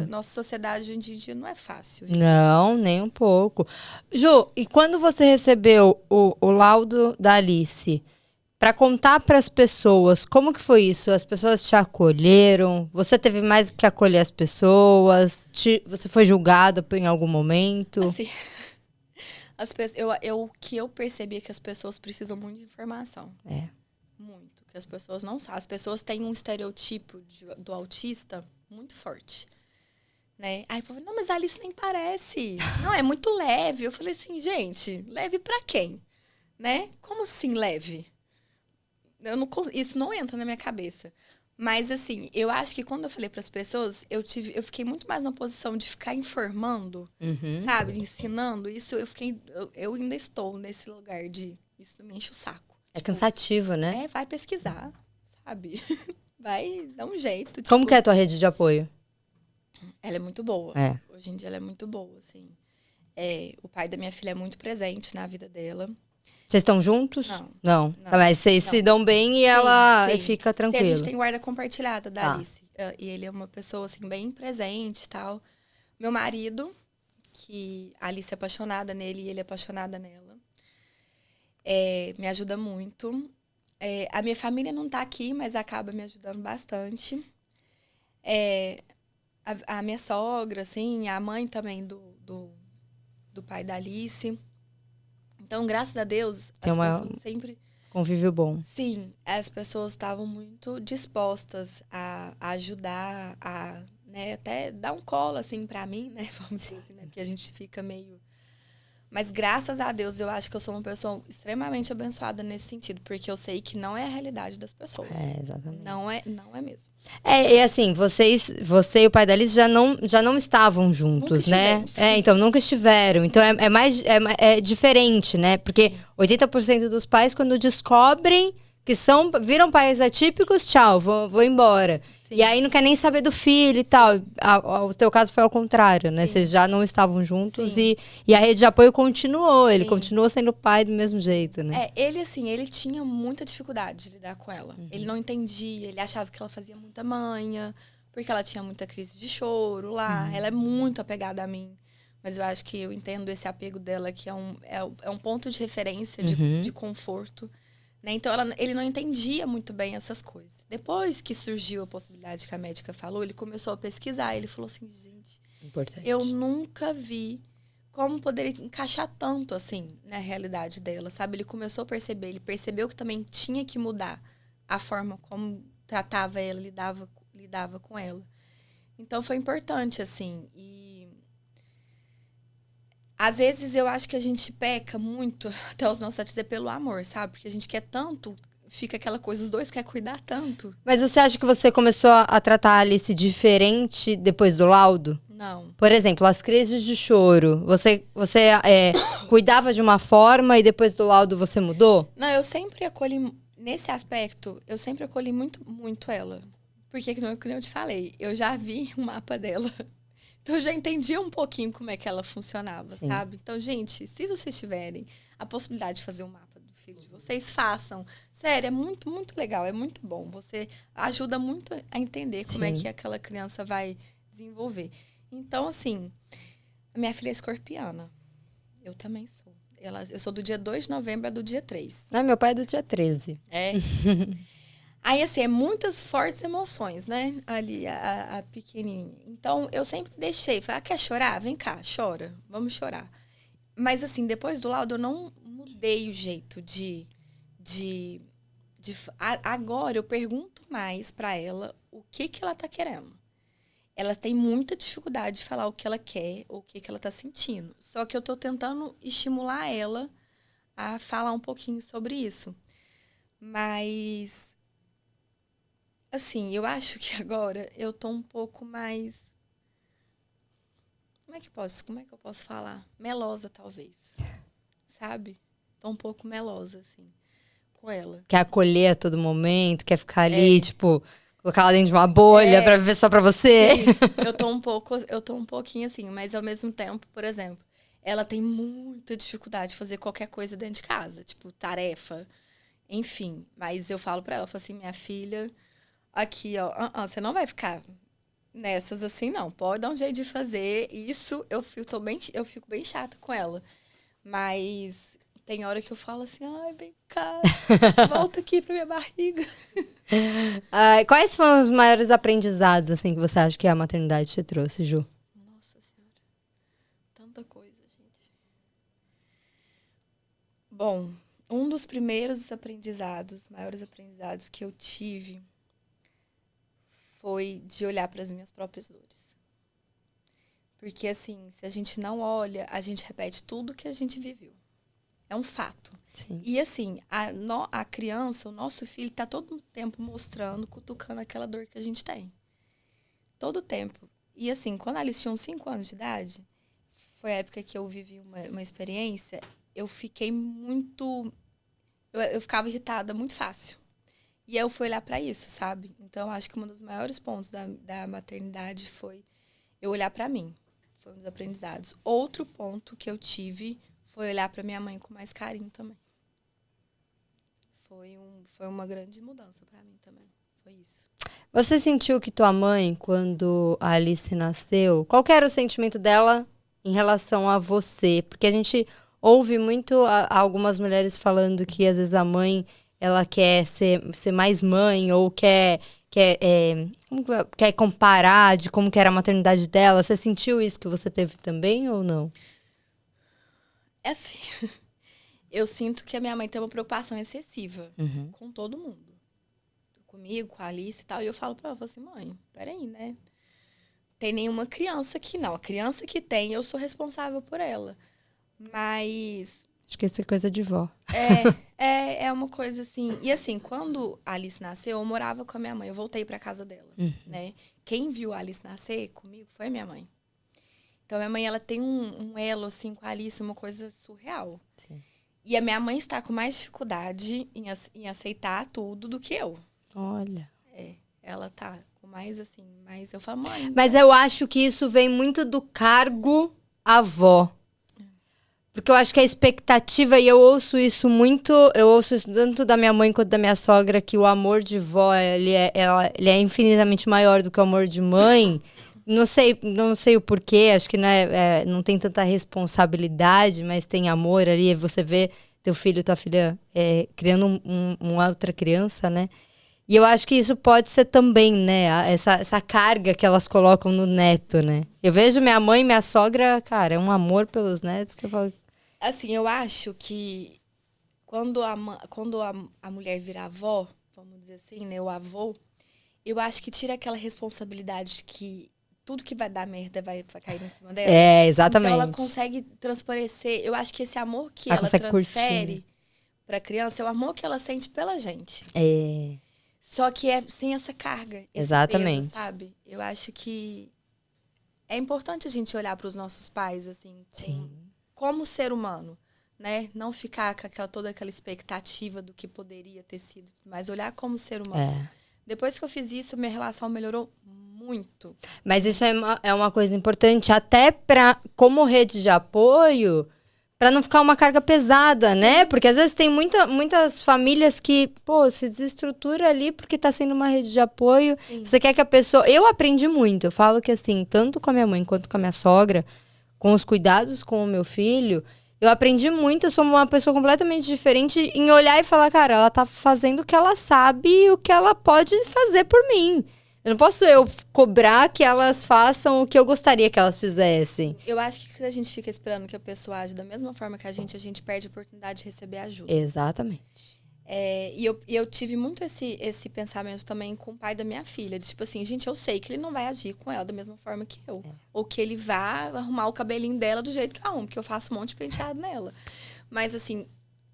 Nossa sociedade hoje em dia não é fácil. Viu? Não, nem um pouco. Ju, e quando você recebeu o laudo da Alice, para contar para as pessoas, como que foi isso? As pessoas te acolheram? Você teve mais que acolher as pessoas? Você foi julgada em algum momento? Assim, o que eu percebi é que as pessoas precisam muito de informação. É. Muito. Que as pessoas não sabem. As pessoas têm um estereotipo do autista muito forte. Né? Aí o povo, não, mas a Alice nem parece. Não, é muito leve. Eu falei assim, gente, leve pra quem? Né? Como assim leve? Isso não entra na minha cabeça. Mas, assim, eu acho que quando eu falei para as pessoas, eu fiquei muito mais na posição de ficar informando, sabe? Ensinando. Isso eu ainda estou nesse lugar de... Isso me enche o saco. É cansativo, né? Vai pesquisar, sabe? Vai dar um jeito. Como que é a tua rede de apoio? Ela é muito boa. É. Hoje em dia ela é muito boa, assim. O pai da minha filha é muito presente na vida dela. Vocês estão juntos? Não. Mas vocês se dão bem e ela fica tranquila. Sim, a gente tem guarda compartilhada da Alice. E ele é uma pessoa, assim, bem presente e tal. Meu marido, que a Alice é apaixonada nele e ele é apaixonada nela. Me ajuda muito. A minha família não tá aqui, mas acaba me ajudando bastante. A minha sogra, assim, a mãe também do pai da Alice. Então, graças a Deus, as pessoas sempre... Convívio bom. Sim, as pessoas estavam muito dispostas a ajudar, né, até dar um colo, assim, pra mim, né? Vamos dizer assim, né? Porque a gente fica meio... Mas, graças a Deus, eu acho que eu sou uma pessoa extremamente abençoada nesse sentido, porque eu sei que não é a realidade das pessoas. Exatamente. Não é mesmo. E assim, você e o pai da Alice já não estavam juntos, né? Então, nunca estiveram. Então, é diferente, né? Porque 80% dos pais, quando descobrem que viram pais atípicos, tchau, vou embora. Sim. E aí não quer nem saber do filho e tal. O teu caso foi ao contrário, né? Sim. Vocês já não estavam juntos e a rede de apoio continuou. Ele continuou sendo pai do mesmo jeito, né? Ele tinha muita dificuldade de lidar com ela. Ele não entendia, ele achava que ela fazia muita manha, porque ela tinha muita crise de choro lá. Ela é muito apegada a mim. Mas eu acho que eu entendo esse apego dela, que é um ponto de referência, de conforto. Né? Então, ele não entendia muito bem essas coisas. Depois que surgiu a possibilidade que a médica falou, ele começou a pesquisar. Ele falou assim, gente, eu nunca vi como poderia encaixar tanto, assim, na realidade dela, sabe? Ele começou a perceber, ele percebeu que também tinha que mudar a forma como tratava ela, lidava com ela. Então, foi importante, assim. E, às vezes, eu acho que a gente peca muito, até os nossos dizer, pelo amor, sabe? Porque a gente quer tanto, fica aquela coisa, os dois querem cuidar tanto. Mas você acha que você começou a tratar a Alice diferente depois do laudo? Não. Por exemplo, as crises de choro. Você cuidava de uma forma e depois do laudo você mudou? Não, eu sempre acolhi, nesse aspecto, eu sempre acolhi muito, muito ela. Porque, como eu te falei, eu já vi o mapa dela. Então, eu já entendia um pouquinho como é que ela funcionava, Sim. sabe? Então, gente, se vocês tiverem a possibilidade de fazer um mapa do filho de vocês, façam. Sério, é muito, muito legal, é muito bom. Você ajuda muito a entender como é que aquela criança vai desenvolver. Então, assim, a minha filha é escorpiana. Eu também sou. Eu sou do dia 2 de novembro, do dia 3. Ah, meu pai é do dia 13. É. Aí, assim, é muitas fortes emoções, né? Ali, a pequenininha. Então, eu sempre deixei. Falei, quer chorar? Vem cá, chora. Vamos chorar. Mas, assim, depois do laudo, eu não mudei o jeito agora, eu pergunto mais pra ela o que ela tá querendo. Ela tem muita dificuldade de falar o que ela quer ou o que ela tá sentindo. Só que eu tô tentando estimular ela a falar um pouquinho sobre isso. Mas, assim, eu acho que agora eu tô um pouco mais... Como é que eu posso falar? Melosa, talvez. Sabe? Tô um pouco melosa, assim, com ela. Quer acolher a todo momento, quer ficar ali, tipo... Colocar ela dentro de uma bolha pra viver só pra você. Sim, eu tô um pouquinho assim, mas ao mesmo tempo, por exemplo, ela tem muita dificuldade de fazer qualquer coisa dentro de casa, tipo, tarefa, enfim. Mas eu falo pra ela, eu falo assim, minha filha, aqui, ó, você não vai ficar nessas assim, não. Pode dar um jeito de fazer. Isso eu fico bem chata com ela. Mas tem hora que eu falo assim, ai, vem cá, volta aqui pra minha barriga. Quais foram os maiores aprendizados, assim, que você acha que a maternidade te trouxe, Ju? Nossa Senhora, tanta coisa, gente. Bom, um dos primeiros maiores aprendizados que eu tive foi de olhar para as minhas próprias dores. Porque, assim, se a gente não olha, a gente repete tudo que a gente viveu. É um fato. Sim. E, assim, a criança, o nosso filho, está todo o tempo mostrando, cutucando aquela dor que a gente tem. Todo o tempo. E, assim, quando a Alice tinha uns 5 anos de idade, foi a época que eu vivi uma experiência, eu fiquei muito... Eu ficava irritada muito fácil. E eu fui olhar para isso, sabe? Então, acho que um dos maiores pontos da maternidade foi eu olhar para mim. Foi um dos aprendizados. Outro ponto que eu tive foi olhar para minha mãe com mais carinho também. Foi uma grande mudança para mim também. Foi isso. Você sentiu que tua mãe, quando a Alice nasceu, qual que era o sentimento dela em relação a você? Porque a gente ouve muito algumas mulheres falando que às vezes a mãe, ela quer ser mais mãe ou quer comparar de como que era a maternidade dela. Você sentiu isso que você teve também ou não? É assim, eu sinto que a minha mãe tem uma preocupação excessiva com todo mundo. Comigo, com a Alice e tal. E eu falo pra ela, assim, mãe, peraí, né? Tem nenhuma criança aqui, não. A criança que tem, eu sou responsável por ela. Mas... Acho que isso é coisa de vó. É uma coisa assim... E assim, quando a Alice nasceu, eu morava com a minha mãe. Eu voltei pra casa dela, né? Quem viu a Alice nascer comigo foi a minha mãe. Então, minha mãe, ela tem um elo, assim, com a Alice, uma coisa surreal. Sim. E a minha mãe está com mais dificuldade em aceitar tudo do que eu. Olha. Ela tá com mais, assim, mas eu falo, mãe... Mas eu acho que isso vem muito do cargo avó. Porque eu acho que a expectativa, e eu ouço isso tanto da minha mãe quanto da minha sogra, que o amor de vó, ele é infinitamente maior do que o amor de mãe. Não sei o porquê, acho que não tem tanta responsabilidade, mas tem amor ali, você vê teu filho, tua filha criando uma outra criança, né? E eu acho que isso pode ser também, né? Essa carga que elas colocam no neto, né? Eu vejo minha mãe e minha sogra, cara, é um amor pelos netos que eu falo. Assim, eu acho que quando a mulher vira avó, vamos dizer assim, né? O avô, eu acho que tira aquela responsabilidade de que tudo que vai dar merda vai cair em cima dela. É, exatamente. Então ela consegue transparecer. Eu acho que esse amor que Ela ela consegue curtir, transfere pra criança é o amor que ela sente pela gente. É, Só que é sem essa carga, esse exatamente. peso, sabe? Eu acho que é importante a gente olhar para os nossos pais, assim, Sim. como ser humano, né? Não ficar com toda aquela expectativa do que poderia ter sido, mas olhar como ser humano. É. Depois que eu fiz isso, minha relação melhorou muito. Mas isso é uma coisa importante, até como rede de apoio, para não ficar uma carga pesada, né? Porque às vezes tem muitas famílias que, pô, se desestrutura ali porque tá sendo uma rede de apoio. Sim. Você quer que a pessoa... Eu aprendi muito, eu falo que assim, tanto com a minha mãe quanto com a minha sogra, com os cuidados com o meu filho, eu aprendi muito, eu sou uma pessoa completamente diferente em olhar e falar, cara, ela tá fazendo o que ela sabe e o que ela pode fazer por mim. Eu não posso cobrar que elas façam o que eu gostaria que elas fizessem. Eu acho que se a gente fica esperando que a pessoa age da mesma forma que a gente perde a oportunidade de receber ajuda. Exatamente. E eu tive muito esse pensamento também com o pai da minha filha. De, tipo assim, gente, eu sei que ele não vai agir com ela da mesma forma que eu. Ou que ele vai arrumar o cabelinho dela do jeito que eu arrumo, porque eu faço um monte de penteado nela. Mas, assim,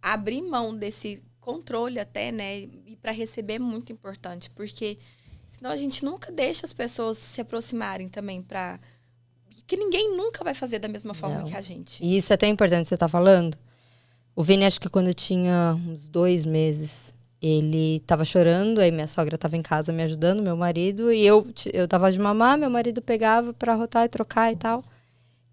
abrir mão desse controle até, né? E para receber é muito importante. Porque senão a gente nunca deixa as pessoas se aproximarem também pra... Porque ninguém nunca vai fazer da mesma forma que a gente. E isso é tão importante que você tá falando. O Vini, acho que quando tinha uns 2 meses, ele tava chorando, aí minha sogra tava em casa me ajudando, meu marido, e eu tava de mamar, meu marido pegava pra rotar e trocar e tal.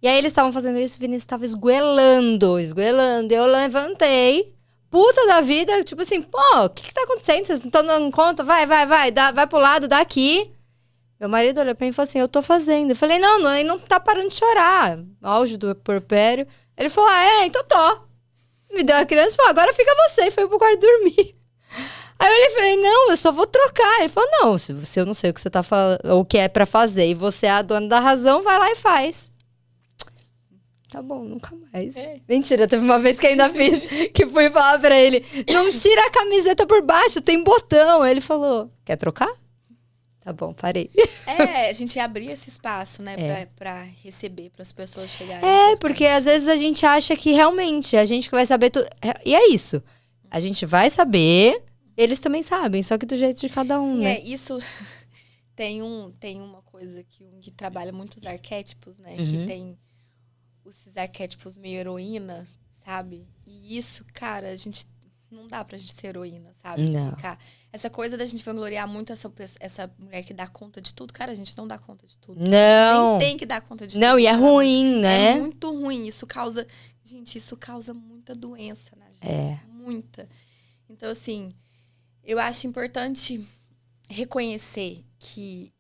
E aí eles estavam fazendo isso, o Vini estava esgoelando. Eu levantei, puta da vida, tipo assim, pô, o que tá acontecendo? Vocês não estão dando conta? Vai, vai pro lado, dá aqui. Meu marido olhou pra mim e falou assim, eu tô fazendo. Eu falei, não, ele não tá parando de chorar. Auge do porpério. Ele falou, então tô. Me deu a criança e falou, agora fica você. E foi pro quarto dormir. Aí eu olhei e falei, não, eu só vou trocar. Ele falou, não, se eu não sei o que você tá falando, o que é pra fazer, e você é a dona da razão, vai lá e faz. Tá bom, nunca mais. Mentira, teve uma vez que ainda fiz, que fui falar pra ele, não tira a camiseta por baixo, tem botão. Aí ele falou, quer trocar? Tá bom, parei. A gente abrir esse espaço, né, pra receber, para as pessoas chegarem. Porque às vezes a gente acha que realmente a gente que vai saber tudo. E é isso. A gente vai saber, eles também sabem, só que do jeito de cada um, Sim, né? Isso tem uma coisa que trabalha muitos arquétipos, né? Uhum. Que tem esses arquétipos meio heroína, sabe? E isso, cara, não dá pra gente ser heroína, sabe? Não. Essa coisa da gente vangloriar muito essa mulher que dá conta de tudo. Cara, a gente não dá conta de tudo. Não. A gente nem tem que dar conta de tudo. Não, e é ruim, né? É muito ruim. Isso causa muita doença na gente. Muita. Então, assim, eu acho importante reconhecer que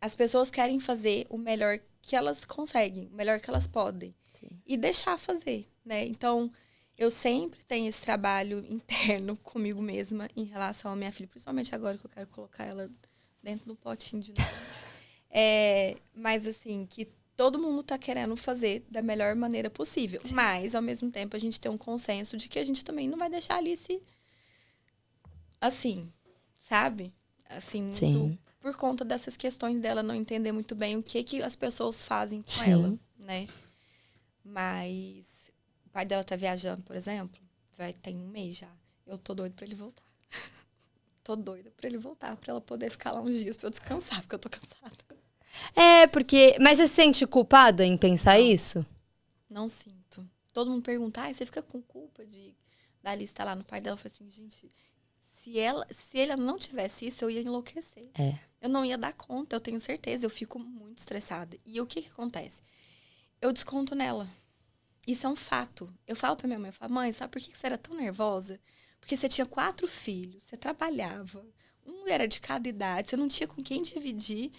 as pessoas querem fazer o melhor que elas conseguem, o melhor que elas podem. Sim. E deixar fazer, né? Então, eu sempre tenho esse trabalho interno comigo mesma em relação à minha filha, principalmente agora que eu quero colocar ela dentro do potinho de novo. Mas, assim, que todo mundo tá querendo fazer da melhor maneira possível. Sim. Mas, ao mesmo tempo, a gente tem um consenso de que a gente também não vai deixar a Alice assim, sabe? Assim, muito... Sim. Por conta dessas questões dela não entender muito bem o que as pessoas fazem com Sim. ela, né? Mas o pai dela tá viajando, por exemplo, tem 1 mês já. Eu tô doida pra ele voltar. Tô doida pra ele voltar, pra ela poder ficar lá uns dias pra eu descansar, porque eu tô cansada. Porque... Mas você se sente culpada em pensar isso? Não sinto. Todo mundo pergunta, você fica com culpa da Alice estar lá no pai dela? Eu falei assim, gente... Se ele não tivesse isso, eu ia enlouquecer. Eu não ia dar conta, eu tenho certeza. Eu fico muito estressada. E o que acontece? Eu desconto nela. Isso é um fato. Eu falo pra minha mãe, mãe, sabe por que você era tão nervosa? Porque você tinha 4 filhos, você trabalhava, um era de cada idade, você não tinha com quem dividir.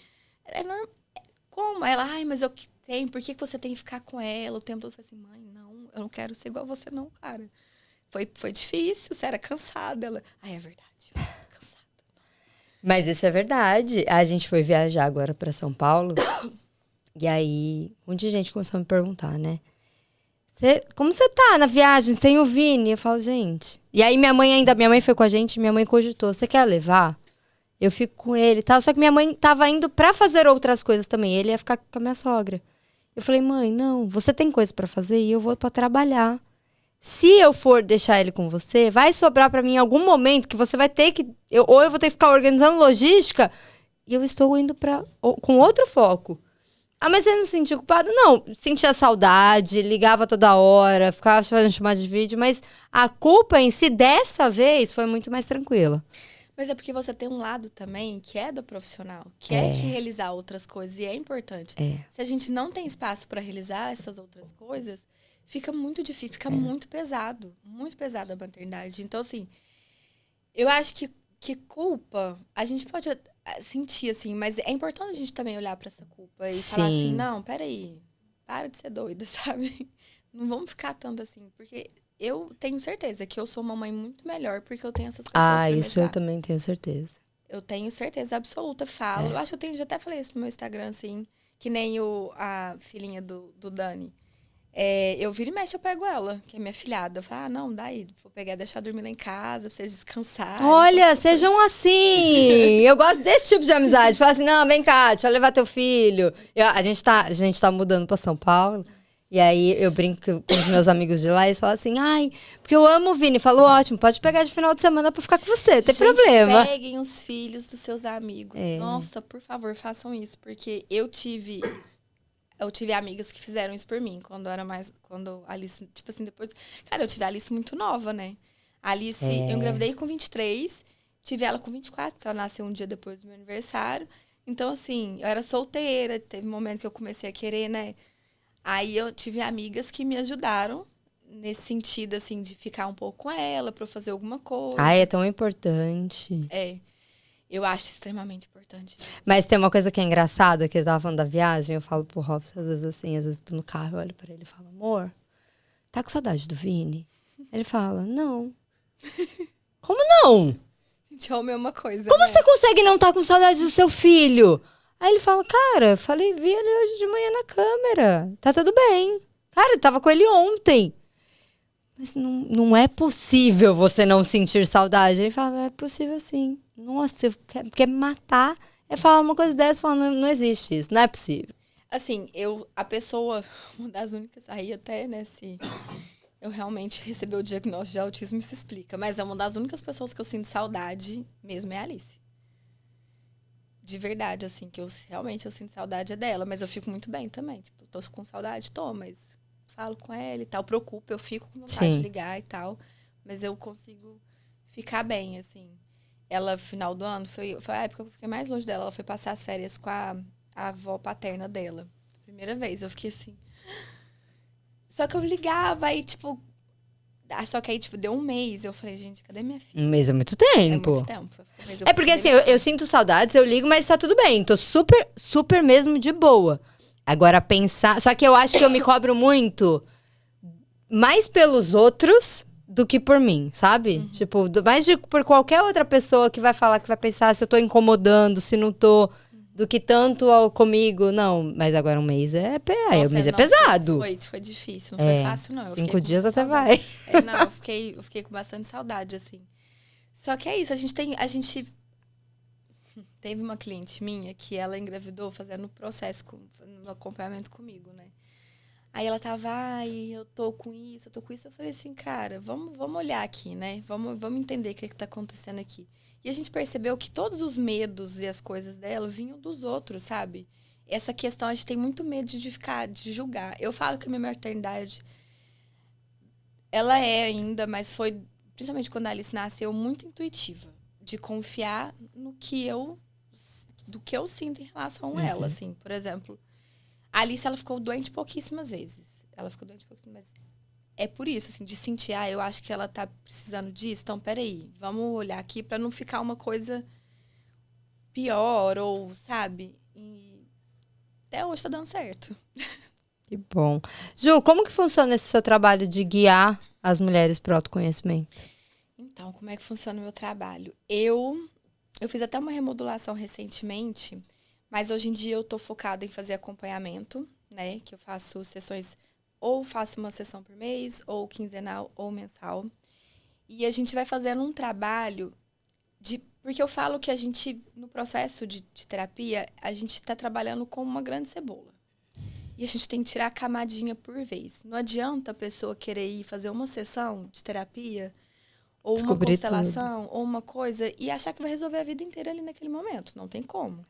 Como? Ela, mas eu tenho, por que você tem que ficar com ela o tempo todo? Eu falei assim, mãe, não, eu não quero ser igual a você não, cara. foi difícil, você era cansada. Ela, é verdade, eu tô cansada. Mas isso é verdade. A gente foi viajar agora pra São Paulo. E aí, um monte de gente começou a me perguntar, né? Como você tá na viagem sem o Vini? Eu falo, gente... E aí minha mãe foi com a gente, minha mãe cogitou, você quer levar? Eu fico com ele e tal. Só que minha mãe tava indo pra fazer outras coisas também. Ele ia ficar com a minha sogra. Eu falei, mãe, não, você tem coisa pra fazer e eu vou pra trabalhar. Se eu for deixar ele com você, vai sobrar pra mim em algum momento que você vai ter que... ou eu vou ter que ficar organizando logística e eu estou indo com outro foco. Ah, mas você não se sentiu culpada? Não, sentia saudade, ligava toda hora, ficava fazendo chamada de vídeo, mas a culpa em si dessa vez foi muito mais tranquila. Mas é porque você tem um lado também que é do profissional, que é que realizar outras coisas, e é importante. Se a gente não tem espaço para realizar essas outras coisas, fica muito difícil, fica muito pesado a maternidade. Então, assim, eu acho que culpa, a gente pode sentir, assim, mas é importante a gente também olhar para essa culpa e falar assim, não, peraí, para de ser doida, sabe? Não vamos ficar tanto assim, porque eu tenho certeza que eu sou uma mãe muito melhor porque eu tenho essas pessoas pra me isso ajudar. eu também tenho certeza. Eu tenho certeza absoluta, falo. Eu acho que já até falei isso no meu Instagram, assim, que nem a filhinha do Dani. Eu viro e mexe, eu pego ela, que é minha filhada. Eu falo, não, daí, vou pegar e deixar dormir lá em casa, pra vocês descansarem. Olha, sejam assim! Eu gosto desse tipo de amizade. Fala assim, não, vem cá, deixa eu levar teu filho. A gente tá mudando pra São Paulo. E aí eu brinco com os meus amigos de lá e falam assim, ai, porque eu amo o Vini. Falo, ótimo, pode pegar de final de semana pra ficar com você, não tem problema. Peguem os filhos dos seus amigos. Nossa, por favor, façam isso. Porque eu tive amigas que fizeram isso por mim. Quando a Alice, tipo assim, depois... Cara, eu tive a Alice muito nova, né? A Alice, eu engravidei com 23, tive ela com 24, porque ela nasceu um dia depois do meu aniversário. Então, assim, eu era solteira, teve um momento que eu comecei a querer, né? Aí eu tive amigas que me ajudaram nesse sentido, assim, de ficar um pouco com ela, pra eu fazer alguma coisa. Ai, é tão importante. Eu acho extremamente importante. Mas tem uma coisa que é engraçada, que eu tava falando da viagem, eu falo pro Robson, às vezes assim, às vezes tô no carro, eu olho pra ele e falo, amor, tá com saudade do Vini? Ele fala, não. Como não? Gente, homem é uma coisa, Como você consegue não estar com saudade do seu filho? Aí ele fala, cara, falei, vi ele hoje de manhã na câmera. Tá tudo bem. Cara, eu tava com ele ontem. Mas não é possível você não sentir saudade. Ele fala, é possível sim. Nossa, quer me matar. É falar uma coisa dessa, falando, não existe isso, não é possível. Assim, a pessoa, uma das únicas, aí até, né, se eu realmente recebi o diagnóstico de autismo, isso explica. Mas é uma das únicas pessoas que eu sinto saudade mesmo é a Alice. De verdade, assim, que eu sinto saudade é dela, mas eu fico muito bem também. Tipo, tô com saudade, mas falo com ela e tal, preocupo, eu fico com vontade de ligar e tal, mas eu consigo ficar bem, assim. Ela, final do ano, foi a época que eu fiquei mais longe dela, ela foi passar as férias com a avó paterna dela. Primeira vez, eu fiquei assim. Só que eu ligava, aí, tipo... Só que aí, tipo, deu um mês. Eu falei, gente, cadê minha filha? Um mês é muito tempo. É muito tempo. É porque, assim, eu sinto saudades, eu ligo, mas tá tudo bem. Tô super, super mesmo de boa. Agora, pensar... Só que eu acho que eu me cobro muito mais pelos outros do que por mim, sabe? Uhum. Tipo, por qualquer outra pessoa que vai falar, que vai pensar se eu tô incomodando, se não tô... Do que tanto comigo. Não, mas agora um mês o mês é pesado. Foi difícil, não foi fácil, não. 5 dias até saudade. vai. Não, eu fiquei com bastante saudade, assim. Só que é isso, a gente teve uma cliente minha que ela engravidou fazendo processo, no acompanhamento comigo, né? Aí ela tava, eu tô com isso. Eu falei assim, cara, vamos olhar aqui, né? Vamos entender o que tá acontecendo aqui. E a gente percebeu que todos os medos e as coisas dela vinham dos outros, sabe? Essa questão, a gente tem muito medo de julgar. Eu falo que a minha maternidade, ela é ainda, mas foi, principalmente quando a Alice nasceu, muito intuitiva. De confiar do que eu sinto em relação a ela, assim. Por exemplo, a Alice, ela ficou doente pouquíssimas vezes. Mas é por isso, assim, de sentir, eu acho que ela tá precisando disso, então, peraí, vamos olhar aqui pra não ficar uma coisa pior, ou, sabe? E até hoje tá dando certo. Que bom. Ju, como que funciona esse seu trabalho de guiar as mulheres para o autoconhecimento? Então, como é que funciona o meu trabalho? Eu fiz até uma remodulação recentemente, mas hoje em dia eu tô focada em fazer acompanhamento, né? Que eu faço sessões, ou faço uma sessão por mês, ou quinzenal, ou mensal. E a gente vai fazendo um trabalho porque eu falo que a gente, no processo de terapia, a gente está trabalhando com uma grande cebola. E a gente tem que tirar a camadinha por vez. Não adianta a pessoa querer ir fazer uma sessão de terapia, ou uma Descobrir constelação, ou uma coisa, e achar que vai resolver a vida inteira ali naquele momento. Não tem como.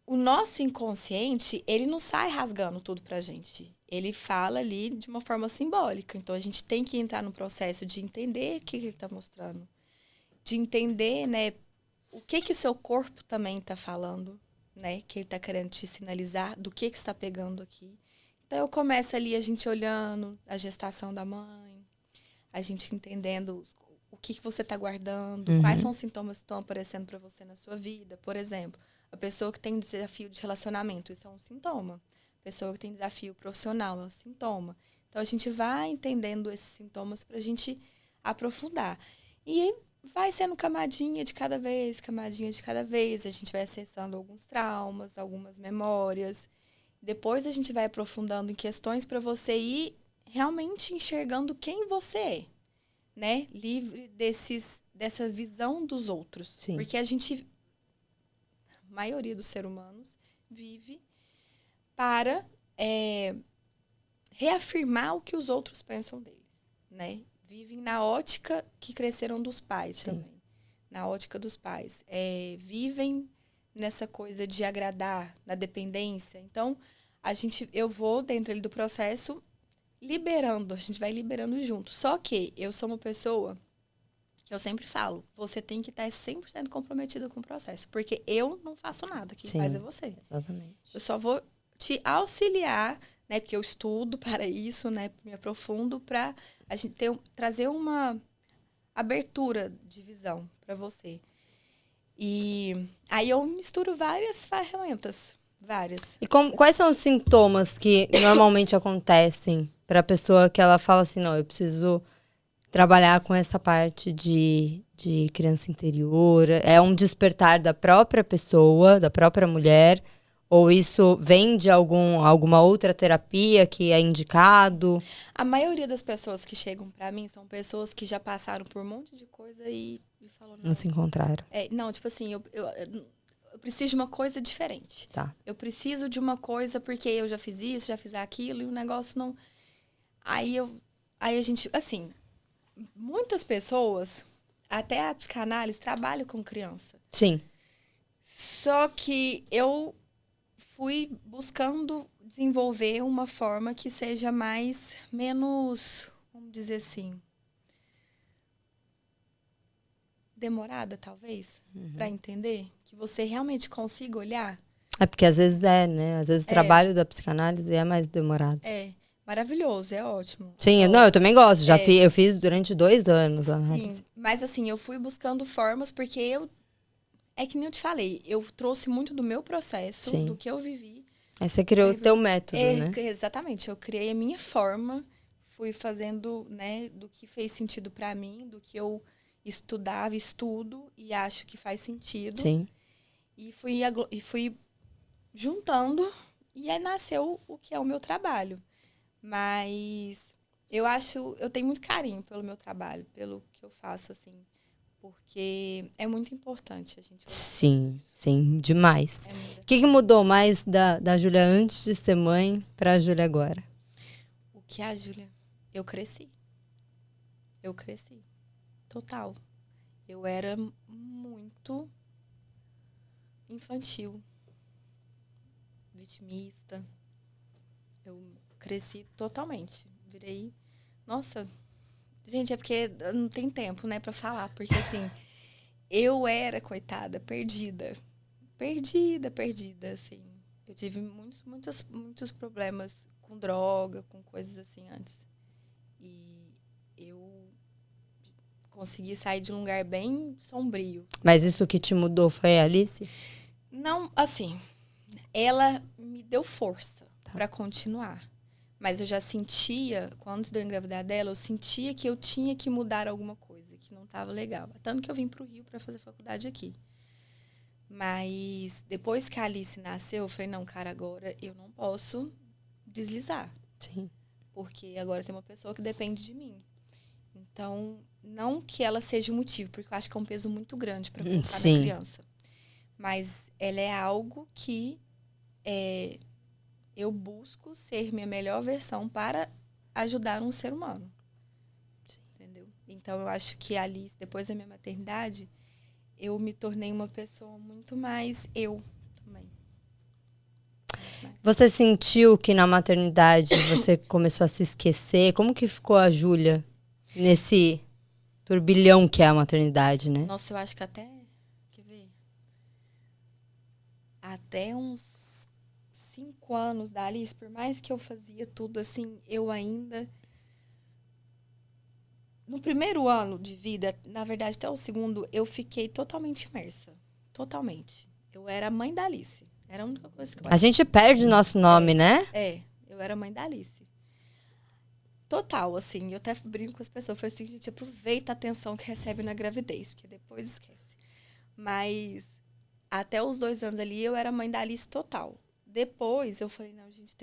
O nosso inconsciente, ele não sai rasgando tudo pra gente. Ele fala ali de uma forma simbólica. Então, a gente tem que entrar no processo de entender o que ele está mostrando. De entender, né, o que o seu corpo também está falando, né, que ele está querendo te sinalizar, do que está pegando aqui. Então, eu começo ali a gente olhando a gestação da mãe, a gente entendendo o que você está guardando, quais são os sintomas que estão aparecendo para você na sua vida. Por exemplo, a pessoa que tem desafio de relacionamento, isso é um sintoma. A pessoa que tem desafio profissional é um sintoma. Então, a gente vai entendendo esses sintomas para a gente aprofundar. E vai sendo camadinha de cada vez, camadinha de cada vez. A gente vai acessando alguns traumas, algumas memórias. Depois a gente vai aprofundando em questões para você ir realmente enxergando quem você é, né? Livre dessa visão dos outros. Sim. Porque a maioria dos seres humanos vive para reafirmar o que os outros pensam deles, né? Vivem na ótica que cresceram dos pais. Sim. Também. Na ótica dos pais. Vivem nessa coisa de agradar, na dependência. Então, eu vou, dentro ali do processo, liberando. A gente vai liberando junto. Só que eu sou uma pessoa que eu sempre falo, você tem que estar 100% comprometida com o processo. Porque eu não faço nada. Quem faz é você. Exatamente. Eu só vou te auxiliar, né, porque eu estudo para isso, né, me aprofundo para a gente trazer uma abertura de visão para você. E aí eu misturo várias ferramentas, várias. E quais são os sintomas que normalmente acontecem para a pessoa que ela fala assim, não, eu preciso trabalhar com essa parte de criança interior? É um despertar da própria pessoa, da própria mulher? Ou isso vem de alguma outra terapia que é indicado? A maioria das pessoas que chegam para mim são pessoas que já passaram por um monte de coisa e falam... Não se encontraram. Não, tipo assim, eu preciso de uma coisa diferente. Tá. Eu preciso de uma coisa porque eu já fiz isso, já fiz aquilo e o negócio não... Aí a gente, assim, muitas pessoas, até a psicanálise, trabalham com criança. Sim. Só que eu fui buscando desenvolver uma forma que seja menos, vamos dizer assim, demorada, talvez, para entender, que você realmente consiga olhar. É porque às vezes né? Às vezes o trabalho da psicanálise é mais demorado. Maravilhoso, é ótimo. Sim, eu também gosto. Eu fiz durante 2 anos a análise. Sim, mas assim, eu fui buscando formas porque é que nem eu te falei, eu trouxe muito do meu processo, Sim. do que eu vivi. Aí você criou o teu método, né? Exatamente, eu criei a minha forma, fui fazendo, né, do que fez sentido para mim, do que eu estudo e acho que faz sentido. Sim. E fui juntando e aí nasceu o que é o meu trabalho. Mas eu tenho muito carinho pelo meu trabalho, pelo que eu faço, assim, porque é muito importante a gente... Sim, demais. O que mudou mais da Júlia antes de ser mãe para a Júlia agora? O que a Júlia... Eu cresci. Total. Eu era muito infantil, vitimista. Eu cresci totalmente. Virei... Nossa... Gente, é porque não tem tempo, né, pra falar. Porque, assim, eu era, coitada, perdida, assim. Eu tive muitos problemas com droga, com coisas assim antes. E eu consegui sair de um lugar bem sombrio. Mas isso que te mudou foi a Alice? Não, assim, ela me deu força. Tá. para continuar. Mas eu já sentia, antes de eu engravidar dela, eu sentia que eu tinha que mudar alguma coisa, que não estava legal. Tanto que eu vim para o Rio para fazer faculdade aqui. Mas depois que a Alice nasceu, eu falei, não, cara, agora eu não posso deslizar. Sim. Porque agora tem uma pessoa que depende de mim. Então, não que ela seja o motivo, porque eu acho que é um peso muito grande para colocar Sim. na criança. Mas ela é algo que eu busco ser minha melhor versão para ajudar um ser humano. Sim. Entendeu? Então, eu acho que a Alice, depois da minha maternidade, eu me tornei uma pessoa muito mais eu também. Você sentiu que na maternidade você começou a se esquecer? Como que ficou a Júlia nesse turbilhão que é a maternidade, né? Nossa, eu acho que até... Quer ver? Até uns 5 anos da Alice, por mais que eu fazia tudo assim, eu ainda... No primeiro ano de vida, na verdade até o segundo, eu fiquei totalmente imersa. Totalmente. Eu era a mãe da Alice. Era a única coisa que eu... A gente perde nosso nome, né? Eu era a mãe da Alice. Total, assim. Eu até brinco com as pessoas. Eu falei assim, gente, aproveita a atenção que recebe na gravidez, porque depois esquece. Mas até os 2 anos ali, eu era a mãe da Alice total. Depois, eu falei, não, gente,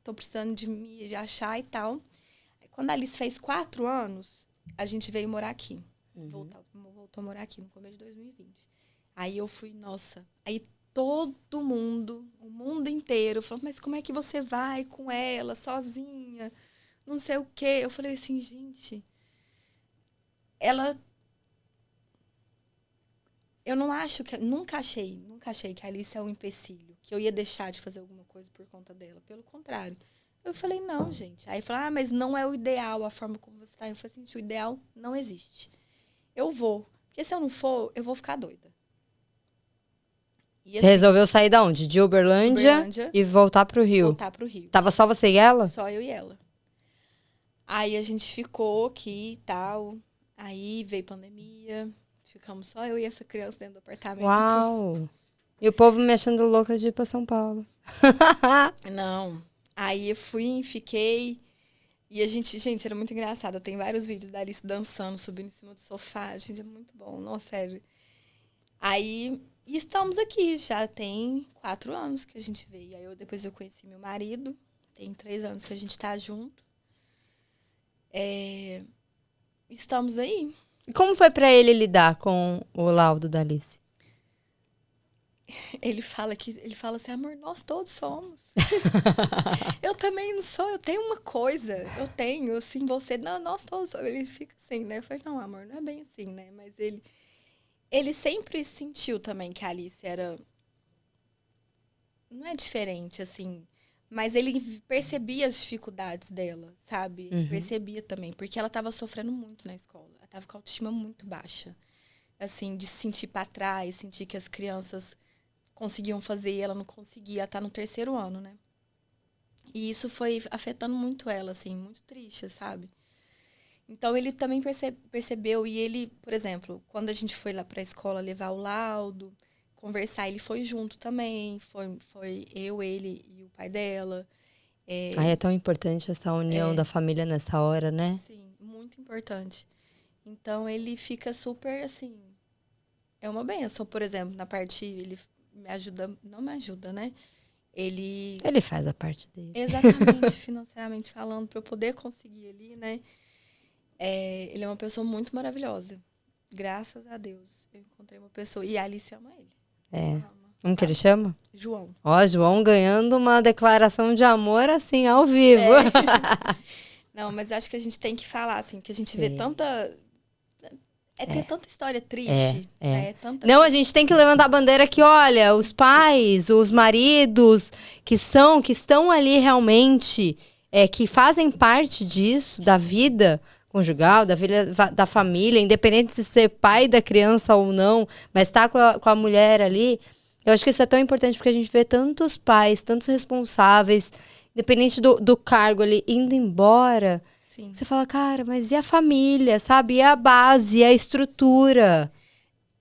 tô precisando de me achar e tal. Quando a Alice fez 4 anos, a gente veio morar aqui. Voltou a morar aqui no começo de 2020. Aí eu fui, nossa. Aí todo mundo, o mundo inteiro, falou, mas como é que você vai com ela, sozinha? Não sei o quê. Eu falei assim, gente, eu não acho que... Nunca achei que a Alice é um empecilho, que eu ia deixar de fazer alguma coisa por conta dela. Pelo contrário. Eu falei, não, gente. Aí falaram, mas não é o ideal a forma como você está. Eu falei assim, o ideal não existe. Eu vou. Porque se eu não for, eu vou ficar doida. E, assim, você resolveu sair da onde? De Uberlândia e voltar pro Rio? Voltar pro Rio. Tava só você e ela? Só eu e ela. Aí a gente ficou aqui e tal. Aí veio pandemia. Ficamos só eu e essa criança dentro do apartamento. Uau! E o povo me achando louca de ir pra São Paulo. Não. Aí eu fui, fiquei. E a gente, era muito engraçado. Eu tenho vários vídeos da Alice dançando, subindo em cima do sofá. Gente, é muito bom. Nossa, sério. Aí, e estamos aqui. Já tem 4 anos que a gente veio. Aí depois eu conheci meu marido. Tem 3 anos que a gente tá junto. Estamos aí. E como foi pra ele lidar com o laudo da Alice? Ele fala assim, amor, nós todos somos. Eu também não sou, eu tenho uma coisa. Eu tenho, assim, você... Não, nós todos somos. Ele fica assim, né? Eu falei, não, amor, não é bem assim, né? Mas ele sempre sentiu também que a Alice era... Não é diferente, assim... Mas ele percebia as dificuldades dela, sabe? Percebia também, porque ela estava sofrendo muito na escola. Ela estava com a autoestima muito baixa. Assim, de se sentir para trás, sentir que as crianças conseguiam fazer e ela não conseguia. Ela tá no 3º ano, né? E isso foi afetando muito ela, assim, muito triste, sabe? Então, ele também percebeu. E ele, por exemplo, quando a gente foi lá para a escola levar o laudo, conversar, ele foi junto também. Foi eu, ele e o pai dela. É tão importante essa união da família nessa hora, né? Sim, muito importante. Então, ele fica super, assim... É uma benção, por exemplo, na parte... Ele me ajuda... Não me ajuda, né? Ele faz a parte dele. Exatamente, financeiramente falando, para eu poder conseguir ali, né? Ele é uma pessoa muito maravilhosa. Graças a Deus, eu encontrei uma pessoa. E a Alice ama ele. Como que ele chama? João. Ó, João ganhando uma declaração de amor, assim, ao vivo. Não, mas acho que a gente tem que falar, assim, que a gente vê tanta... Tem tanta história triste. Né? Não, a gente tem que levantar a bandeira que, olha, os pais, os maridos que estão ali realmente, que fazem parte disso, da vida conjugal, da vida da família, independente de ser pai da criança ou não, mas tá com a mulher ali. Eu acho que isso é tão importante porque a gente vê tantos pais, tantos responsáveis, independente do cargo ali, indo embora. Sim. Você fala, cara, mas e a família, sabe? E a base, e a estrutura?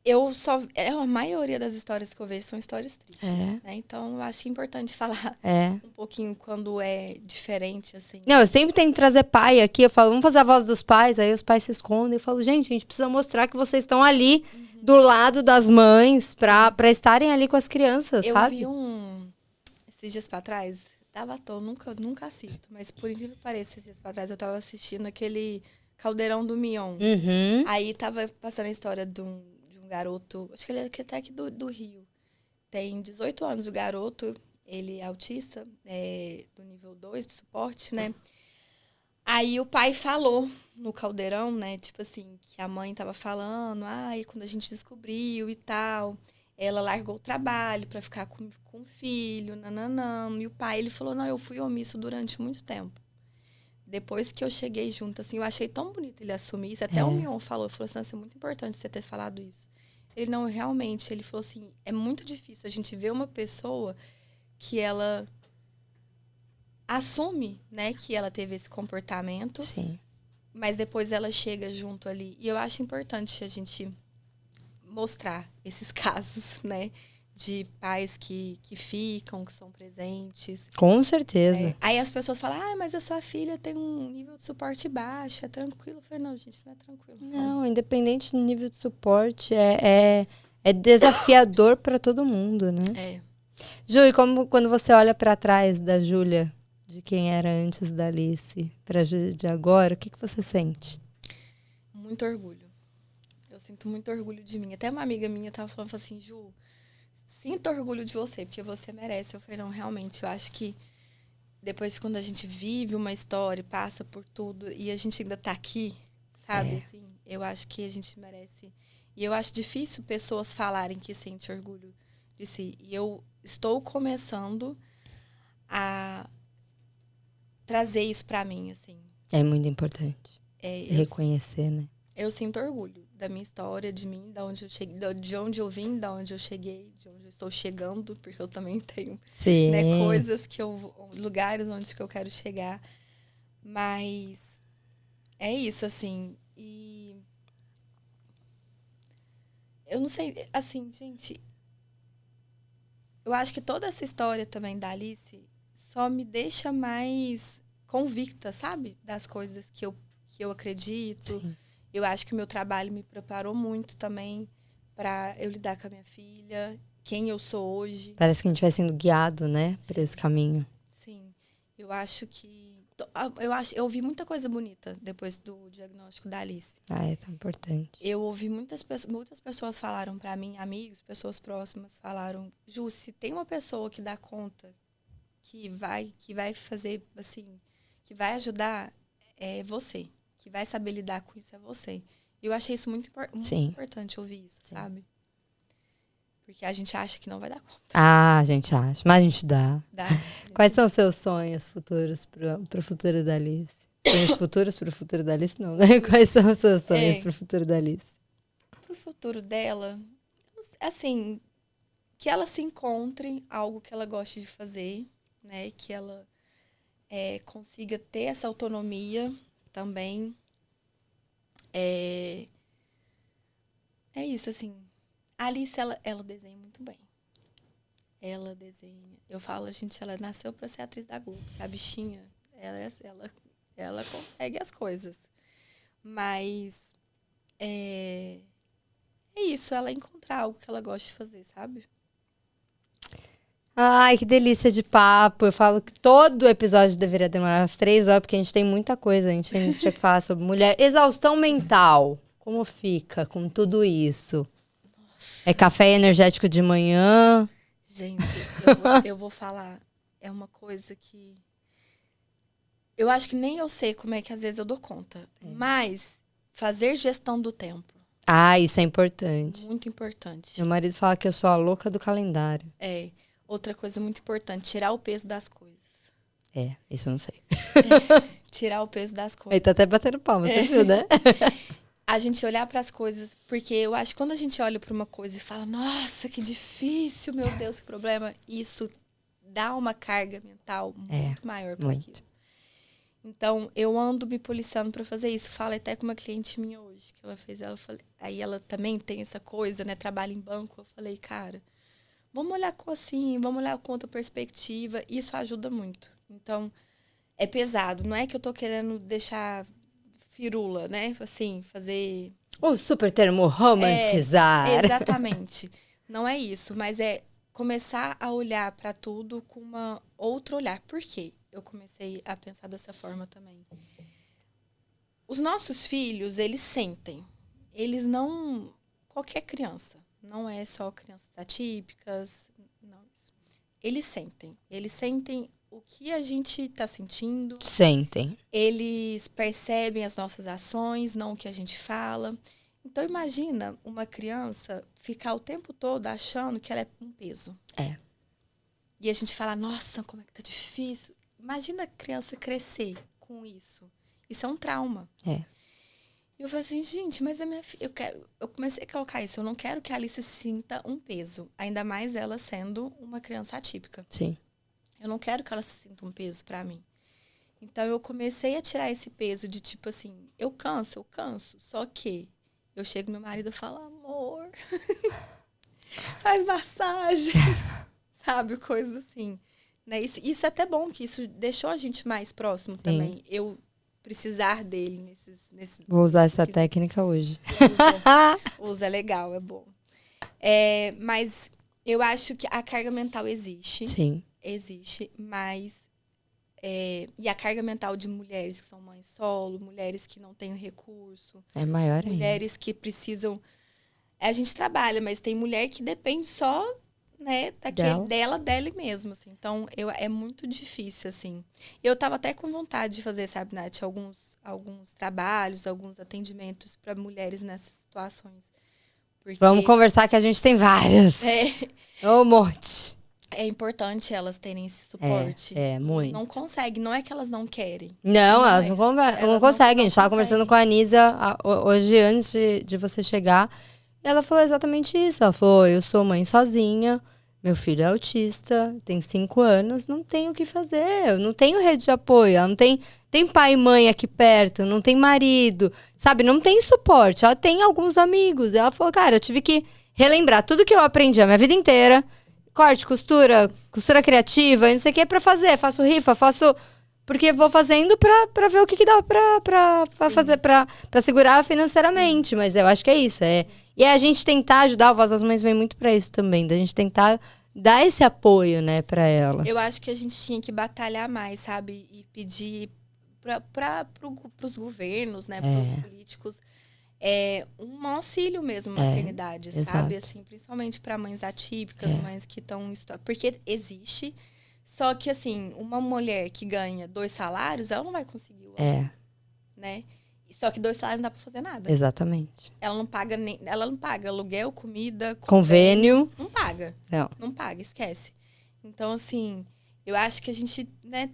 A maioria das histórias que eu vejo são histórias tristes, né? Então, eu acho importante falar um pouquinho quando é diferente, assim. Não, eu sempre tento trazer pai aqui. Eu falo, vamos fazer a voz dos pais. Aí os pais se escondem. Eu falo, gente, a gente precisa mostrar que vocês estão ali do lado das mães pra estarem ali com as crianças, sabe? Eu vi esses dias pra trás, tava à toa, nunca assisto, mas por incrível que pareça, esses dias pra trás eu tava assistindo aquele Caldeirão do Mion. Aí tava passando a história de um garoto, acho que ele é até aqui do Rio. Tem 18 anos o garoto, ele é autista, do nível 2 de suporte, né? Aí o pai falou no Caldeirão, né? Tipo assim, que a mãe tava falando, e quando a gente descobriu e tal, ela largou o trabalho pra ficar com o filho, nananã. E o pai, ele falou, não, eu fui omisso durante muito tempo. Depois que eu cheguei junto, assim, eu achei tão bonito ele assumir isso. Até o Mion falou assim, é muito importante você ter falado isso. Ele não, realmente, ele falou assim, é muito difícil a gente ver uma pessoa que ela assume, né, que ela teve esse comportamento. Sim. Mas depois ela chega junto ali. E eu acho importante a gente mostrar esses casos, né, de pais que ficam, que são presentes. Com certeza. Aí as pessoas falam, mas a sua filha tem um nível de suporte baixo, é tranquilo. Eu falei, não, gente, não é tranquilo. Não, independente do nível de suporte, é desafiador para todo mundo, né? Ju, e quando você olha para trás da Júlia, de quem era antes da Alice, para Júlia de agora, o que você sente? Muito orgulho. Eu sinto muito orgulho de mim. Até uma amiga minha tava falando assim, Ju, sinto orgulho de você, porque você merece. Eu falei, não, realmente, eu acho que depois quando a gente vive uma história, passa por tudo, e a gente ainda tá aqui, sabe? Assim, eu acho que a gente merece. E eu acho difícil pessoas falarem que sente orgulho de si. E eu estou começando a trazer isso pra mim, assim. É muito importante. Reconhecer, né? Eu sinto orgulho da minha história, de mim, da onde eu cheguei, de onde eu vim, da onde eu cheguei, de onde eu estou chegando, porque eu também tenho, né, coisas lugares onde que eu quero chegar. Mas é isso, assim. E eu não sei, assim, gente, eu acho que toda essa história também da Alice só me deixa mais convicta, sabe? Das coisas que eu acredito. Sim. Eu acho que o meu trabalho me preparou muito também para eu lidar com a minha filha, quem eu sou hoje. Parece que a gente vai sendo guiado, né, por esse caminho. Sim. Eu acho que eu ouvi muita coisa bonita depois do diagnóstico da Alice. É tão importante. Eu ouvi muitas pessoas falaram para mim, amigos, pessoas próximas falaram, Ju, se tem uma pessoa que dá conta, que vai fazer assim, que vai ajudar, é você. Que vai saber lidar com isso é você. E eu achei isso muito importante ouvir isso, sabe? Porque a gente acha que não vai dar conta. A gente acha, mas a gente dá. Dá. Quais são os seus sonhos futuros pro futuro da Alice? Sonhos futuros pro futuro da Alice, não, né? Quais são os seus sonhos pro futuro da Alice? Pro futuro dela, assim, que ela se encontre algo que ela goste de fazer, né? Que ela consiga ter essa autonomia também. É isso, assim. A Alice, ela desenha muito bem. Ela desenha. Eu falo, gente, ela nasceu para ser atriz da Globo. A bichinha, ela consegue as coisas. Mas é isso, ela encontrar algo que ela gosta de fazer, sabe? Ai, que delícia de papo. Eu falo que todo episódio deveria demorar umas 3 horas, porque a gente tem muita coisa. A gente tinha que falar sobre mulher. Exaustão mental. Como fica com tudo isso? É café energético de manhã? Gente, eu vou falar. É uma coisa que... Eu acho que nem eu sei como é que às vezes eu dou conta. Mas fazer gestão do tempo. Ah, isso é importante. Muito importante. Meu marido fala que eu sou a louca do calendário. Outra coisa muito importante, tirar o peso das coisas. Isso eu não sei. Tirar o peso das coisas. Ele tá até batendo palma, você viu, né? A gente olhar para as coisas, porque eu acho que quando a gente olha para uma coisa e fala, nossa, que difícil, meu Deus, que problema, isso dá uma carga mental muito maior para aquilo. Então, eu ando me policiando para fazer isso. Falo até com uma cliente minha hoje, que ela fez, aí ela também tem essa coisa, né? Trabalha em banco. Eu falei, cara, vamos olhar vamos olhar com outra perspectiva. Isso ajuda muito. Então, é pesado. Não é que eu tô querendo deixar firula, né? Assim, fazer... O super termo romantizar. Exatamente. Não é isso, mas é começar a olhar para tudo com outro olhar. Por quê? Eu comecei a pensar dessa forma também. Os nossos filhos, eles sentem. Eles não... Qualquer criança. Não é só crianças atípicas. Não. Eles sentem. Eles sentem o que a gente está sentindo. Sentem. Eles percebem as nossas ações, não o que a gente fala. Então, imagina uma criança ficar o tempo todo achando que ela é um peso. É. E a gente fala, nossa, como é que tá difícil. Imagina a criança crescer com isso. Isso é um trauma. É. E eu falei assim, gente, mas a minha filha... Eu comecei a colocar isso. Eu não quero que a Alice sinta um peso. Ainda mais ela sendo uma criança atípica. Sim. Eu não quero que ela se sinta um peso pra mim. Então, eu comecei a tirar esse peso de tipo assim, eu canso. Só que eu chego meu marido e falo, amor, faz massagem. Sabe, coisas assim. Né? Isso é até bom, que isso deixou a gente mais próximo também. Eu precisar dele nesses... Vou usar essa técnica hoje. Usa, é legal, é bom. Mas eu acho que a carga mental existe. Sim. Existe, mas... e a carga mental de mulheres que são mães solo, mulheres que não têm recurso. É maior ainda. Mulheres que precisam... A gente trabalha, mas tem mulher que depende só... né, dela mesmo, assim. Então, é muito difícil, assim. Eu tava até com vontade de fazer, sabe, Nath, alguns trabalhos, alguns atendimentos para mulheres nessas situações. Porque vamos conversar que a gente tem várias. Um monte. É importante elas terem esse suporte. Muito. Não conseguem, não é que elas não querem. Não, elas não conseguem. A gente tava conversando com a Anísia hoje, antes de você chegar. E ela falou exatamente isso. Ela falou, eu sou mãe sozinha, meu filho é autista, tem 5 anos, não tenho o que fazer. Eu não tenho rede de apoio. Ela não tem pai e mãe aqui perto, não tem marido, sabe? Não tem suporte. Ela tem alguns amigos. Ela falou, cara, eu tive que relembrar tudo que eu aprendi a minha vida inteira. Corte, costura criativa, não sei o que, pra fazer. Faço rifa, porque vou fazendo pra ver o que dá pra fazer, pra segurar financeiramente. Mas eu acho que é isso. E a gente tentar ajudar, o Voz das Mães vem muito pra isso também. Da gente tentar dar esse apoio, né, pra elas. Eu acho que a gente tinha que batalhar mais, sabe? E pedir pros governos, né, pros políticos, um auxílio mesmo, maternidade, sabe? Assim, principalmente para mães atípicas, mães que estão... Porque existe, só que, assim, uma mulher que ganha 2 salários, ela não vai conseguir o auxílio, né? Só que 2 salários não dá para fazer nada. Exatamente. Ela não paga aluguel, comida, convênio. Não paga. Não paga, esquece. Então, assim, eu acho que a gente, né,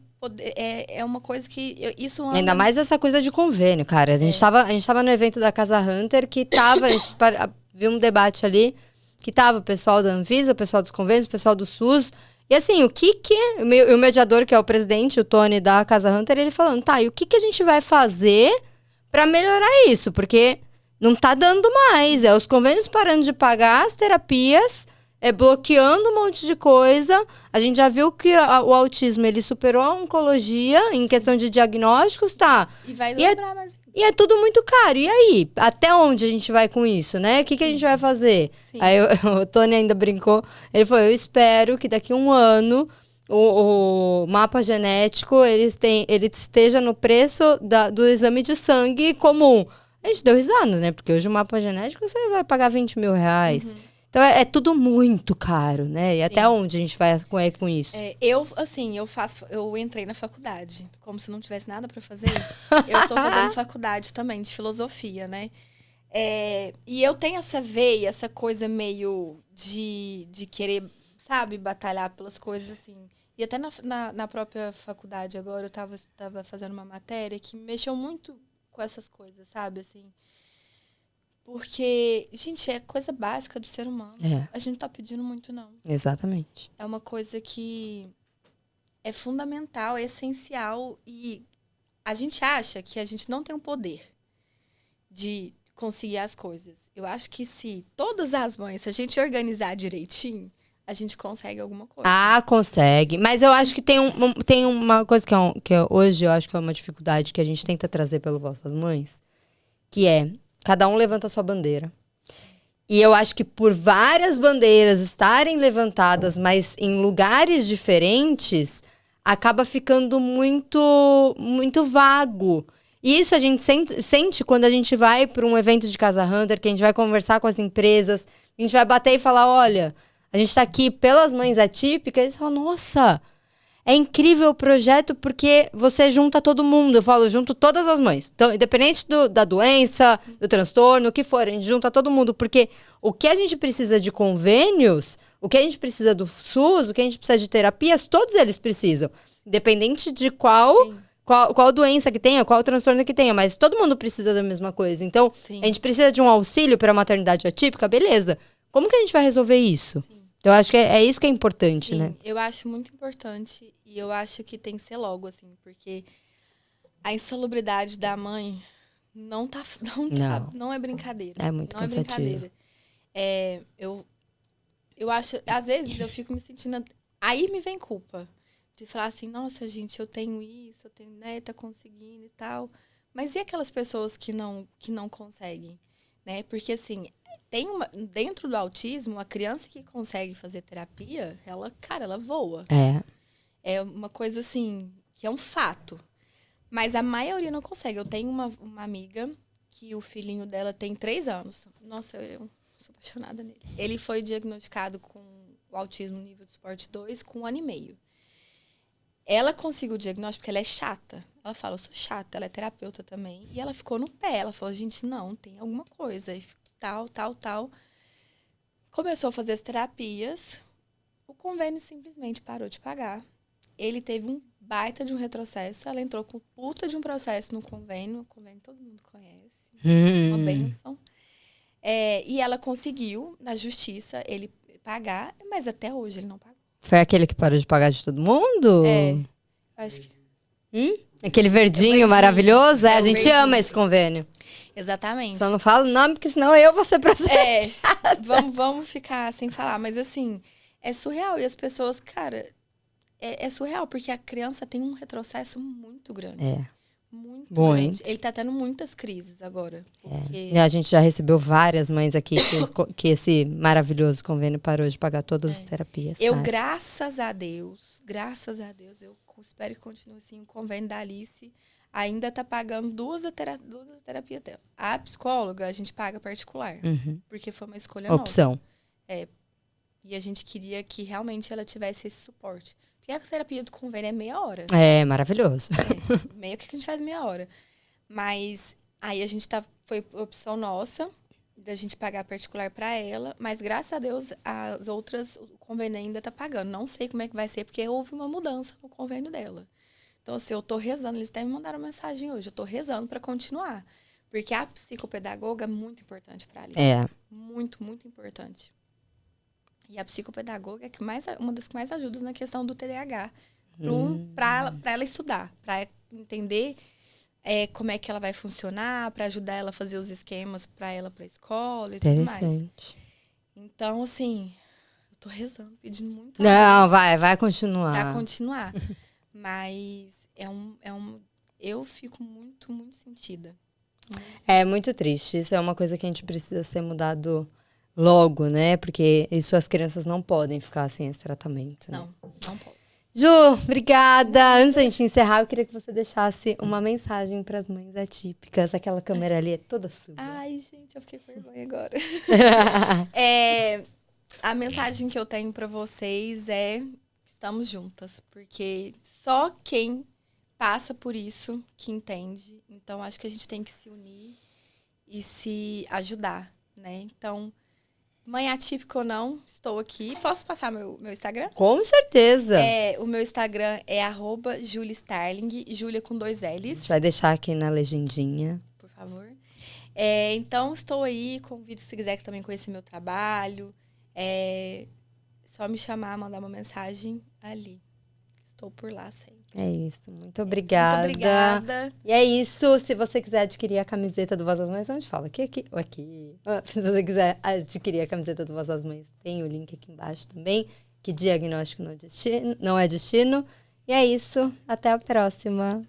é uma coisa que... isso ainda mais essa coisa de convênio, cara. A gente tava no evento da Casa Hunter, que tava... a gente viu um debate ali, que tava o pessoal da Anvisa, o pessoal dos convênios, o pessoal do SUS. E assim, o mediador, que é o presidente, o Tony, da Casa Hunter, ele falando, tá, e o que a gente vai fazer pra melhorar isso? Porque não tá dando mais. Os convênios parando de pagar as terapias... bloqueando um monte de coisa. A gente já viu que o autismo, ele superou a oncologia em questão de diagnósticos, tá? E vai lembrar mais. E é tudo muito caro. E aí? Até onde a gente vai com isso, né? O que a gente vai fazer? Sim. Aí o Tony ainda brincou. Ele falou, eu espero que daqui a 1 ano o mapa genético ele esteja no preço do exame de sangue comum. A gente deu risada, né? Porque hoje o mapa genético você vai pagar 20 mil reais. Uhum. Então, é tudo muito caro, né? E sim. Até onde a gente vai com isso? Eu entrei na faculdade, como se não tivesse nada para fazer. Eu estou fazendo faculdade também, de filosofia, né? E eu tenho essa veia, essa coisa meio de querer, sabe, batalhar pelas coisas, assim. E até na própria faculdade agora, eu tava fazendo uma matéria que me mexeu muito com essas coisas, sabe, assim... Porque, gente, é coisa básica do ser humano. A gente não tá pedindo muito, não. Exatamente. É uma coisa que é fundamental, é essencial. E a gente acha que a gente não tem o poder de conseguir as coisas. Eu acho que se todas as mães, se a gente organizar direitinho, a gente consegue alguma coisa. Ah, consegue. Mas eu acho que tem uma coisa que hoje eu acho que é uma dificuldade que a gente tenta trazer pelo Voz das Mães, que é, cada um levanta a sua bandeira. E eu acho que por várias bandeiras estarem levantadas, mas em lugares diferentes, acaba ficando muito, muito vago. E isso a gente sente quando a gente vai para um evento de Casa Hunter, que a gente vai conversar com as empresas, a gente vai bater e falar, olha, a gente está aqui pelas mães atípicas, e eles falam, nossa, é incrível o projeto porque você junta todo mundo. Eu falo, junto todas as mães. Então, independente da doença, do transtorno, o que for, a gente junta todo mundo. Porque o que a gente precisa de convênios, o que a gente precisa do SUS, o que a gente precisa de terapias, todos eles precisam. Independente de qual doença que tenha, qual transtorno que tenha. Mas todo mundo precisa da mesma coisa. Então, a gente precisa de um auxílio para a maternidade atípica, beleza. Como que a gente vai resolver isso? Sim. Então, eu acho que é isso que é importante, né? Eu acho muito importante e eu acho que tem que ser logo, assim, porque a insalubridade da mãe não é brincadeira. É muito cansativo. É brincadeira. Eu acho, às vezes eu fico me sentindo, aí me vem culpa de falar assim, nossa, gente, eu tenho isso, eu tenho, né, tá conseguindo e tal. Mas e aquelas pessoas que não conseguem, né? Porque assim, dentro do autismo, a criança que consegue fazer terapia, ela voa. É uma coisa assim, que é um fato. Mas a maioria não consegue. Eu tenho uma amiga que o filhinho dela tem 3 anos. Nossa, eu sou apaixonada nele. Ele foi diagnosticado com o autismo nível de suporte 2 com 1 ano e meio. Ela conseguiu o diagnóstico porque ela é chata. Ela fala, eu sou chata, ela é terapeuta também. E ela ficou no pé. Ela falou, gente, não, tem alguma coisa. E tal. Começou a fazer as terapias. O convênio simplesmente parou de pagar. Ele teve um baita de um retrocesso. Ela entrou com puta de um processo no convênio. O convênio todo mundo conhece. Uma bênção. E ela conseguiu, na justiça, ele pagar. Mas até hoje ele não pagou. Foi aquele que parou de pagar de todo mundo? Acho que... Aquele verdinho maravilhoso? A gente ama esse convênio. Exatamente. Só não falo o nome, porque senão eu vou ser processada. Vamos ficar sem falar. Mas assim, é surreal. E as pessoas, cara, é surreal, porque a criança tem um retrocesso muito grande. Muito grande. Ele tá tendo muitas crises agora. Porque... A gente já recebeu várias mães aqui que esse maravilhoso convênio parou de pagar todas as terapias. Graças a Deus, eu espero que continue assim. O convênio da Alice ainda tá pagando duas terapias dela. A psicóloga, a gente paga particular. Porque foi uma escolha opção. Nossa. E a gente queria que realmente ela tivesse esse suporte. Porque a terapia do convênio é meia hora. É maravilhoso. Meio que a gente faz meia hora. Mas aí a gente foi opção nossa, da gente pagar particular para ela. Mas graças a Deus, as outras, o convênio ainda tá pagando. Não sei como é que vai ser, porque houve uma mudança no convênio dela. Então, assim, eu tô rezando. Eles até me mandaram uma mensagem hoje. Eu tô rezando para continuar. Porque a psicopedagoga é muito importante para ela. Muito, muito importante. E a psicopedagoga é uma das que mais ajuda na questão do TDAH. Para ela estudar, para entender como é que ela vai funcionar, para ajudar ela a fazer os esquemas para ela para a escola e tudo mais. Então, assim, eu tô rezando, pedindo muito. Não, vai continuar. Para continuar. Mas eu fico muito, muito sentida. É muito triste. Isso é uma coisa que a gente precisa ser mudado logo, né? Porque isso as crianças não podem ficar sem esse tratamento. Não, não pode. Ju, obrigada. Antes da gente encerrar, eu queria que você deixasse uma mensagem para as mães atípicas. Aquela câmera ali é toda sua. Ai, gente, eu fiquei com vergonha agora. A mensagem que eu tenho para vocês é: estamos juntas. Porque só quem passa por isso que entende. Então, acho que a gente tem que se unir e se ajudar, né? Então, mãe atípica ou não, estou aqui. Posso passar meu Instagram? Com certeza. O meu Instagram é @juliastarling, Júlia com 2 L's. A gente vai deixar aqui na legendinha. Por favor. Então, estou aí. Convido, se quiser também conhecer meu trabalho. Só me chamar, mandar uma mensagem ali. Estou por lá sempre. É isso, muito obrigada. Muito obrigada. E é isso, se você quiser adquirir a camiseta do Voz das Mães, onde fala? Aqui. Se você quiser adquirir a camiseta do Voz das Mães, tem o link aqui embaixo também, que diagnóstico não é destino. E é isso, até a próxima.